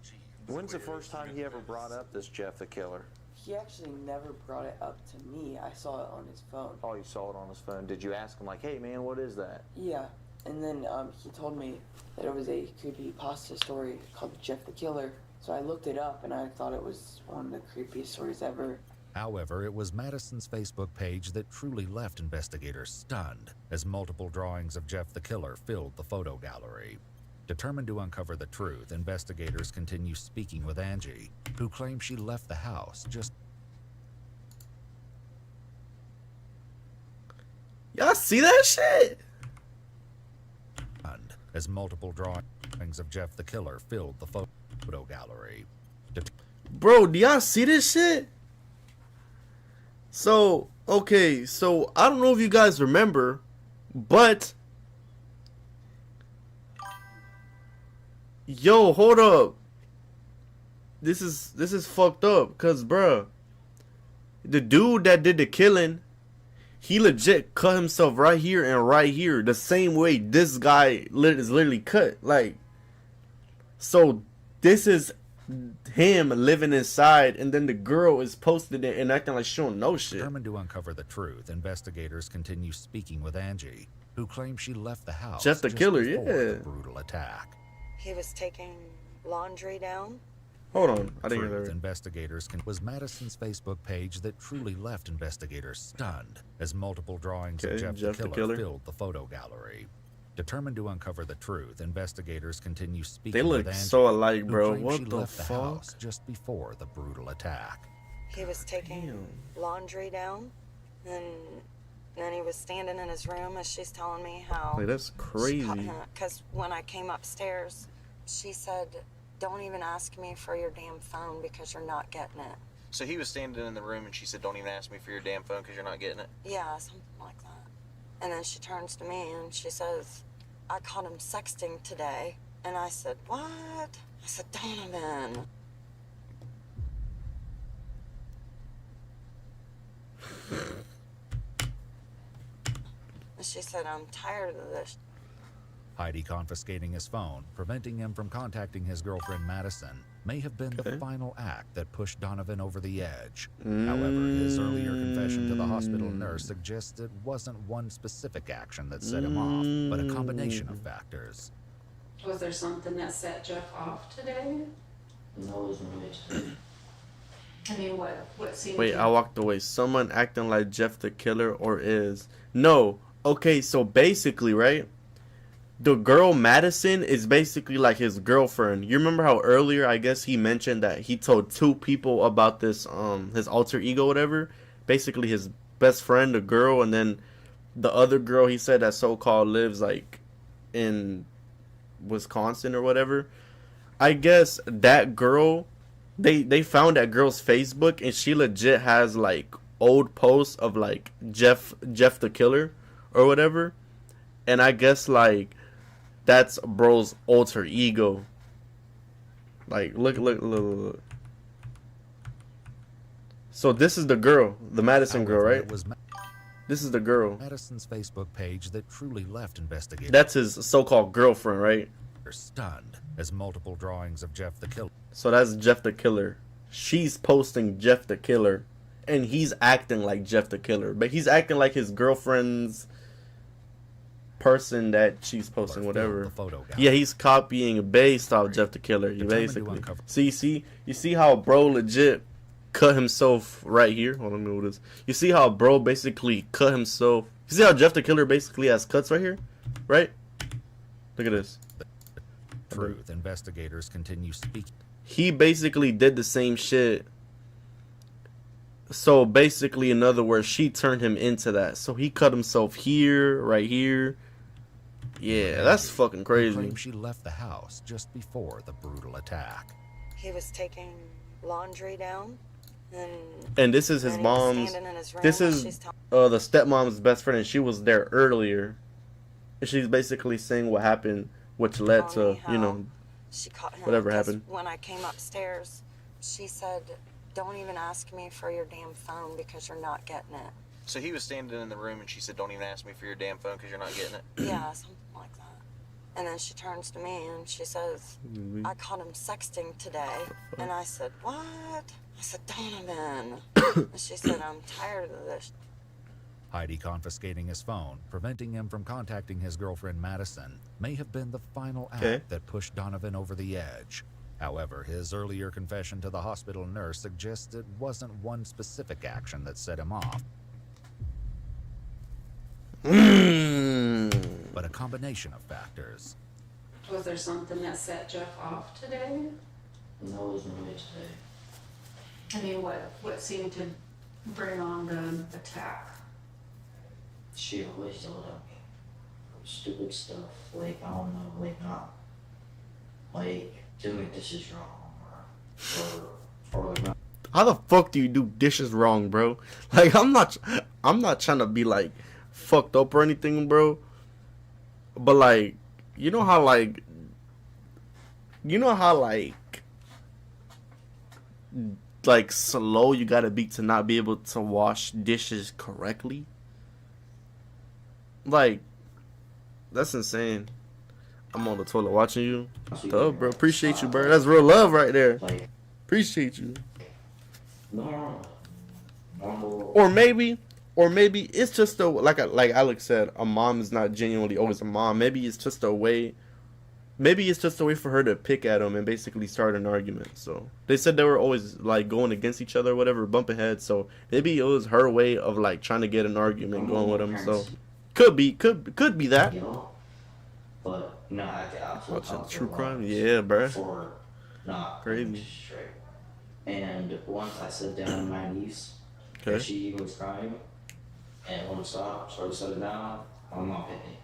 When's the first time he ever brought up this Jeff the Killer? He actually never brought it up to me. I saw it on his phone. Oh, you saw it on his phone. Did you ask him, like, hey, man, what is that? Yeah, and then he told me that it was a creepypasta story called Jeff the Killer. So I looked it up, and I thought it was one of the creepiest stories ever. However, it was Madison's Facebook page that truly left investigators stunned, as multiple drawings of Jeff the Killer filled the photo gallery. Determined to uncover the truth, investigators continue speaking with Angie, who claims she left the house just... Y'all see that shit? As multiple drawings of Jeff the Killer filled the photo gallery. Bro, do y'all see this shit? So, okay, so I don't know if you guys remember, but yo, hold up. This is fucked up, cause bruh, the dude that did the killing, he legit cut himself right here and right here, the same way this guy is literally cut. Like, so this is him living inside, and then the girl is posting it and acting like she don't know shit. Determined to uncover the truth, investigators continue speaking with Angie, who claims she left the house Jeff the Killer, before yeah. the brutal attack. He was taking laundry down. Hold on, I didn't hear Truth that. investigators was Madison's Facebook page that truly left investigators stunned, as multiple drawings of Okay, Jeff the Killer filled the photo gallery. Determined to uncover the truth, investigators continue speaking They with look Angie, so alike, who bro. claims she What the left the fuck? house just before the brutal attack. He was taking laundry down, and then he was standing in his room as she's telling me how... Like, that's crazy. Because when I came upstairs, she said, don't even ask me for your damn phone because you're not getting it. So he was standing in the room and she said, don't even ask me for your damn phone because you're not getting it? Yeah, something like that. And then she turns to me and she says, I caught him sexting today. And I said, what? I said, Donovan. And she said, I'm tired of this. Heidi confiscating his phone, preventing him from contacting his girlfriend Madison, may have been the final act that pushed Donovan over the edge. However, his earlier confession to the hospital nurse suggests it wasn't one specific action that set him off, but a combination of factors. Was there something that set Jeff off today? No, it wasn't really today. I mean, what seemed Wait, to... I walked away. Someone acting like Jeff the killer or is... No. Okay, so basically, right? The girl Madison is basically like his girlfriend. You remember how earlier, I guess, he mentioned that he told 2 people about this, his alter ego, whatever. Basically, his best friend, a girl, and then the other girl he said that so-called lives, like, in Wisconsin or whatever. I guess that girl, they found that girl's Facebook, and she legit has, like, old posts of, like, Jeff the killer or whatever. And I guess, like, that's bro's alter ego. Like, look. So this is the girl, the Madison girl, right? This is the girl. Madison's Facebook page that truly left investigators. That's his so-called girlfriend, right? Stunned as multiple drawings of Jeff the killer. So that's Jeff the killer. She's posting Jeff the killer, and he's acting like Jeff the killer, but he's acting like his girlfriend's person that she's posting, whatever. Yeah, he's copying based off Jeff the killer. You basically you see how bro legit cut himself right here. Hold on, let me move this. You see how bro basically cut himself. You see how Jeff the killer basically has cuts right here, right? Look at this. Truth. Investigators continue speaking. He basically did the same shit. So basically, in other words, she turned him into that. So he cut himself here, right here. Yeah, that's fucking crazy. She left the house just before the brutal attack. He was taking laundry down, and this is his mom's. This is the stepmom's best friend, and she was there earlier. And she's basically saying what happened, which led to she caught him whatever happened. When I came upstairs, she said, "Don't even ask me for your damn phone because you're not getting it." So he was standing in the room and she said, "Don't even ask me for your damn phone because you're not getting it." Yeah, something like that. And then she turns to me and she says, "I caught him sexting today." And I said, "What?" I said, "Donovan." And she said, "I'm tired of this." Heidi confiscating his phone, preventing him from contacting his girlfriend Madison, may have been the final act that pushed Donovan over the edge. However, his earlier confession to the hospital nurse suggests it wasn't one specific action that set him off, but a combination of factors. Was there something that set Jeff off today? No, it wasn't really today. I mean, what seemed to bring on the attack? She always told him stupid stuff, like, I don't know, like, not, like, doing dishes wrong, or like, how the fuck do you do dishes wrong, bro? Like, I'm not trying to be, like, fucked up or anything, bro. But, like, you know how, like, slow you gotta be to not be able to wash dishes correctly? Like, that's insane. I'm on the toilet watching you. Duh, bro. Appreciate you, bro. That's real love right there. Appreciate you. Or maybe it's just like Alex said, a mom is not genuinely always a mom. Maybe it's just a way for her to pick at him and basically start an argument. So they said they were always like going against each other or whatever, bumping heads. So maybe it was her way of like trying to get an argument going with him. So could be that. But no, I watching true crime, yeah, bro. For not crazy. Straight. And once I sat down on my knees, and she was crying, and when I stopped, started to set it down, my mom hit me.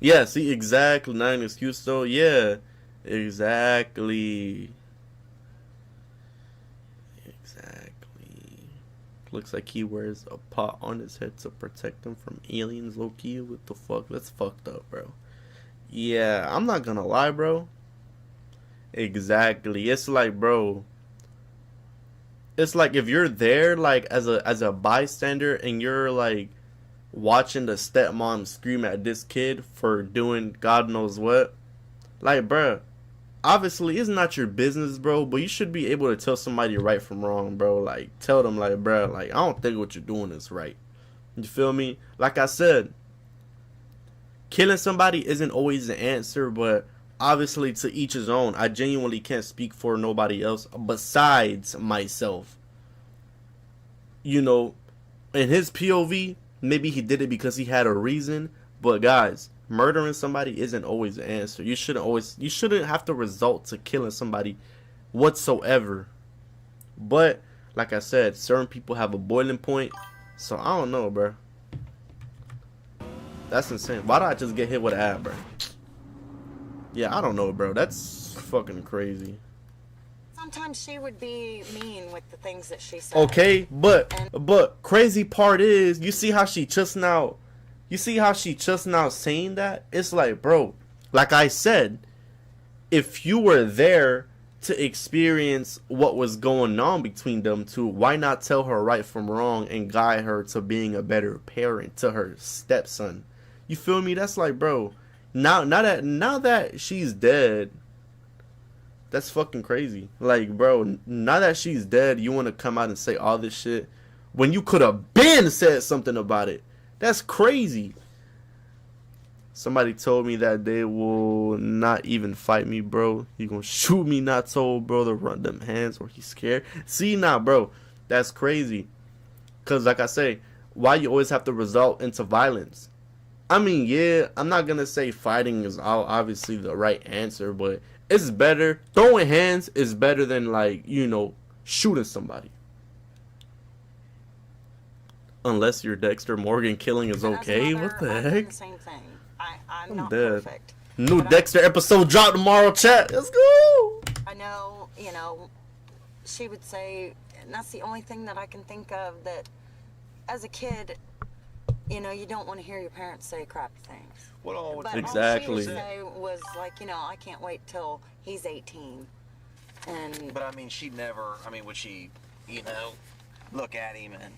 Yeah, see, exactly. Not an excuse, though. Yeah, exactly. Looks like he wears a pot on his head to protect him from aliens, low-key. What the fuck? That's fucked up, bro. Yeah, I'm not gonna lie, bro. Exactly. It's like, bro, it's like if you're there, like, as a bystander, and you're, like, watching the stepmom scream at this kid for doing God knows what. Like, bruh, obviously it's not your business, bro, but you should be able to tell somebody right from wrong, bro. Like, tell them, like, bruh, like, I don't think what you're doing is right. You feel me? Like I said, killing somebody isn't always the answer, but obviously to each his own. I genuinely can't speak for nobody else besides myself. You know, in his POV, maybe he did it because he had a reason, but guys, murdering somebody isn't always the answer. You shouldn't have to resort to killing somebody whatsoever. But like I said, certain people have a boiling point, so I don't know, bro. That's insane. Why did I just get hit with an ad, bro? Yeah, I don't know, bro. That's fucking crazy. Sometimes she would be mean with the things that she said. Okay, but crazy part is, you see how she just now saying that? It's like, bro, like I said, if you were there to experience what was going on between them two, why not tell her right from wrong and guide her to being a better parent to her stepson? You feel me? That's like, bro, now that she's dead, that's fucking crazy. Like, bro, now that she's dead, you want to come out and say all this shit when you could have been said something about it. That's crazy. Somebody told me that they will not even fight me, bro. He gonna shoot me, not told, bro, to run them hands, or he's scared. See, now, bro, that's crazy. Because, like I say, why you always have to result into violence? I mean, yeah, I'm not gonna say fighting is obviously the right answer, but it's better. Throwing hands is better than, like, you know, shooting somebody. Unless you're Dexter Morgan, killing is okay. What the heck? The same thing. I'm not dead. perfect. New Dexter episode drop tomorrow, chat. Let's go. I know, you know, she would say, and that's the only thing that I can think of, that as a kid, you know, you don't want to hear your parents say crappy things. What all? But Exactly. all she would say was like, you know, I can't wait till he's 18. And But I mean, she never, I mean, would she, you know, look at him and,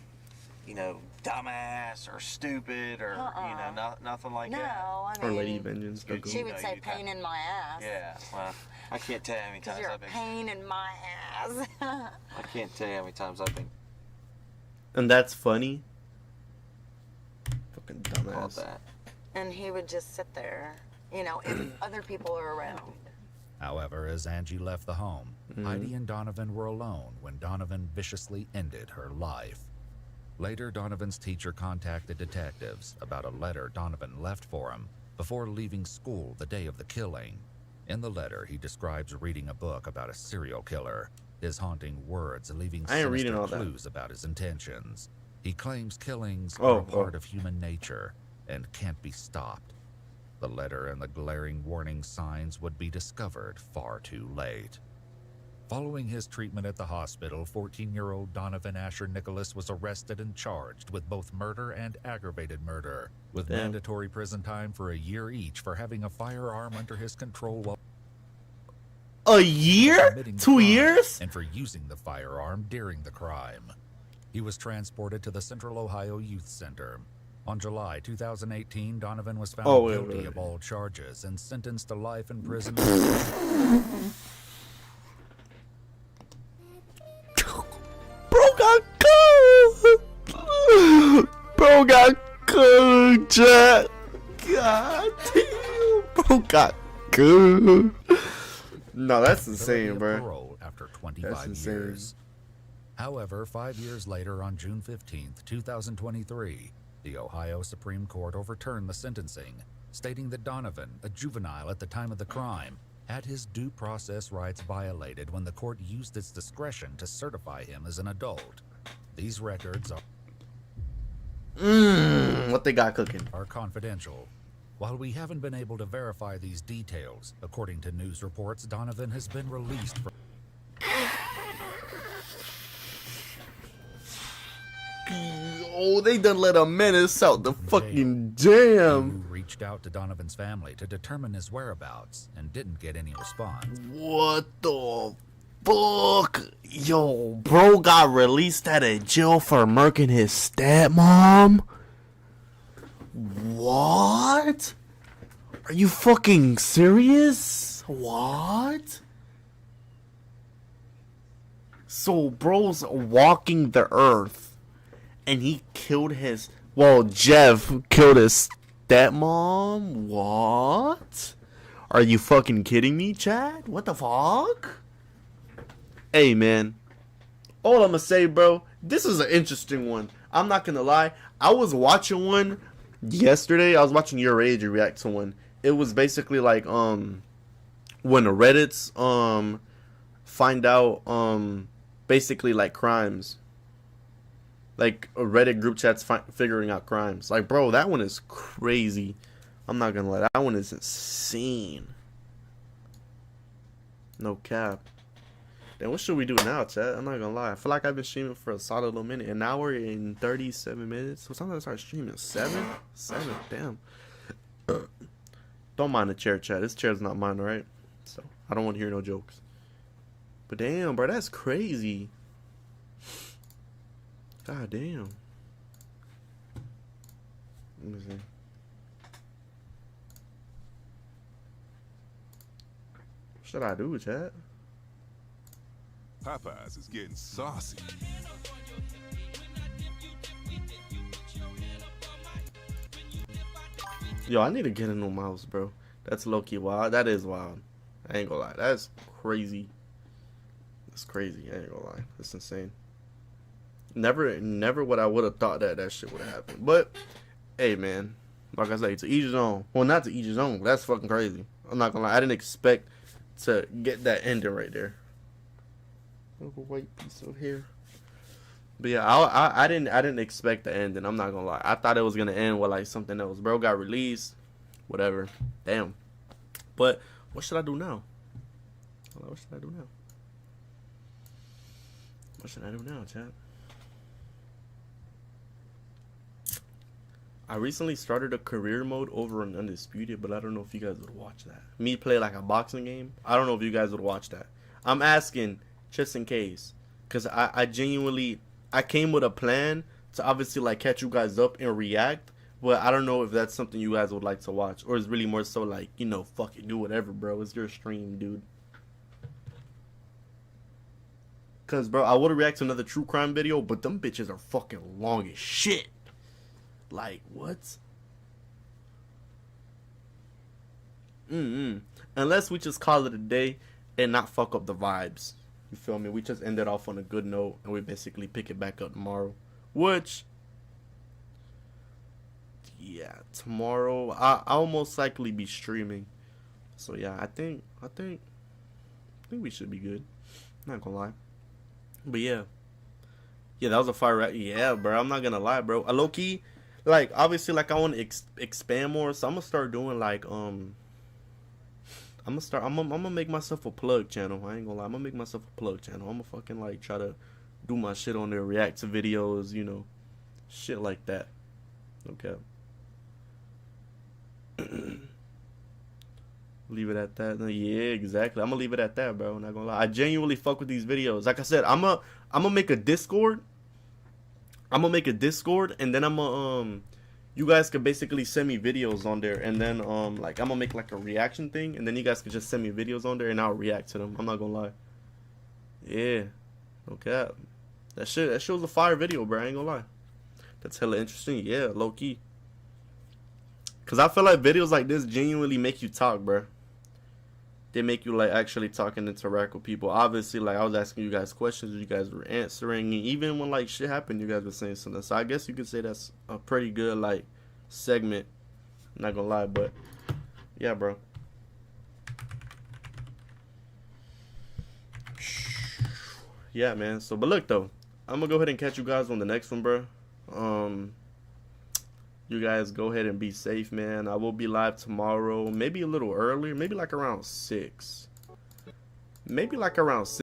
you know, dumbass or stupid or, you know, nothing like that? No, I Or mean, Lady Vengeance. she would say pain in my ass. Yeah, well, I can't tell you how many Because times you're a I've been. pain in my ass. I can't tell you how many times I've been And that's funny. Fucking called dumbass. that. And he would just sit there, you know, if other people are around. However, as Angie left the home, Heidi and Donovan were alone when Donovan viciously ended her life. Later, Donovan's teacher contacted detectives about a letter Donovan left for him before leaving school the day of the killing. In the letter, he describes reading a book about a serial killer, his haunting words leaving I ain't reading sinister all that. clues about his intentions. He claims killings are a part of human nature and can't be stopped. The letter and the glaring warning signs would be discovered far too late. Following his treatment at the hospital, 14-year-old Donovan Asher Nicholas was arrested and charged with both murder and aggravated murder, with mandatory prison time for a year each for having a firearm under his control while a year? committing 2 crime, years? and for using the firearm during the crime. He was transported to the Central Ohio Youth Center. On July 2018, Donovan was found guilty of all charges and sentenced to life in prison. Bro got cooked. Bro got cooked, chat. God damn. Bro got cooked. No, that's insane, bro. Parole after 25 That's insane. years. However, 5 years later, on June 15th, 2023, the Ohio Supreme Court overturned the sentencing, stating that Donovan, a juvenile at the time of the crime, had his due process rights violated when the court used its discretion to certify him as an adult. These records What they got cooking? Are confidential. While we haven't been able to verify these details, according to news reports, Donovan has been released from... Oh, they done let a menace out the fucking jam. Reached out to Donovan's family to determine his whereabouts and didn't get any response. What the fuck? Yo, bro got released out of jail for murking his stepmom? What? Are you fucking serious? What? So bro's walking the earth and he killed his, well, Jeff killed his stepmom? What? Are you fucking kidding me, Chad? What the fuck? Hey, man. All I'm gonna say, bro, this is an interesting one. I'm not gonna lie. I was watching one yesterday. I was watching Your Age react to one. It was basically like, when the Reddits, find out, basically like crimes. Like Reddit group chats figuring out crimes. Like, bro, that one is crazy. I'm not gonna lie. That one is insane. No cap. Then what should we do now, chat? I'm not gonna lie. I feel like I've been streaming for a solid little minute. An hour and 37 minutes. So sometimes I start streaming 7? 7, damn. Don't mind the chair, chat. This chair's not mine, right? So I don't want to hear no jokes. But damn, bro, that's crazy. God damn. Let me see. What should I do, chat? Popeyes is getting saucy. Yo, I need to get a new mouse, bro. That's low-key wild. That is wild. I ain't gonna lie. That's crazy. That's crazy. I ain't gonna lie. That's insane. Never what I would have thought that shit would have happened. But, hey, man. Like I say, to each his own. Well, not to each his own. That's fucking crazy. I'm not gonna lie. I didn't expect to get that ending right there. Little white piece of hair. But yeah, I didn't expect the ending. I'm not gonna lie. I thought it was gonna end with like something else. Bro got released, whatever. Damn. But what should I do now? What should I do now? What should I do now, chat? I recently started a career mode over on Undisputed, but I don't know if you guys would watch that. Me play like a boxing game. I don't know if you guys would watch that. I'm asking just in case, because I genuinely, I came with a plan to obviously like catch you guys up and react, but I don't know if that's something you guys would like to watch, or it's really more so like, you know, fuck it, do whatever, bro. It's your stream, dude. Because, bro, I would react to another true crime video, but them bitches are fucking long as shit. Like, what? Unless we just call it a day and not fuck up the vibes. You feel me? We just end it off on a good note and we basically pick it back up tomorrow. Which, yeah, tomorrow I'll most likely be streaming. So yeah, I think we should be good. Not gonna lie. But yeah, that was a fire. Yeah, bro. I'm not gonna lie, bro. Low key, like obviously, like I want to expand more, so I'm gonna start doing like I'm gonna make myself a plug channel. I ain't gonna lie. I'm gonna make myself a plug channel. I'm gonna fucking like try to do my shit on there, react to videos, you know, shit like that. Okay. Leave it at that. Yeah, exactly. I'm gonna leave it at that, bro. Not gonna lie. I genuinely fuck with these videos. Like I said, I'm gonna make a Discord. I'm gonna make a Discord, and then I'm gonna you guys could basically send me videos on there, and then like I'm gonna make like a reaction thing, and then you guys could just send me videos on there, and I'll react to them. I'm not gonna lie. Yeah, okay. That shit was a fire video, bro. I ain't gonna lie. That's hella interesting. Yeah, low key. Cause I feel like videos like this genuinely make you talk, bro. They make you like actually talk and interact with people. Obviously, like I was asking you guys questions, you guys were answering, and even when like shit happened, you guys were saying something. So I guess you could say that's a pretty good like segment. I'm not gonna lie, but yeah, bro. Yeah, man. So, but look though, I'm gonna go ahead and catch you guys on the next one, bro. You guys go ahead and be safe, man. I will be live tomorrow, maybe a little earlier, maybe like around 6. Maybe like around 6.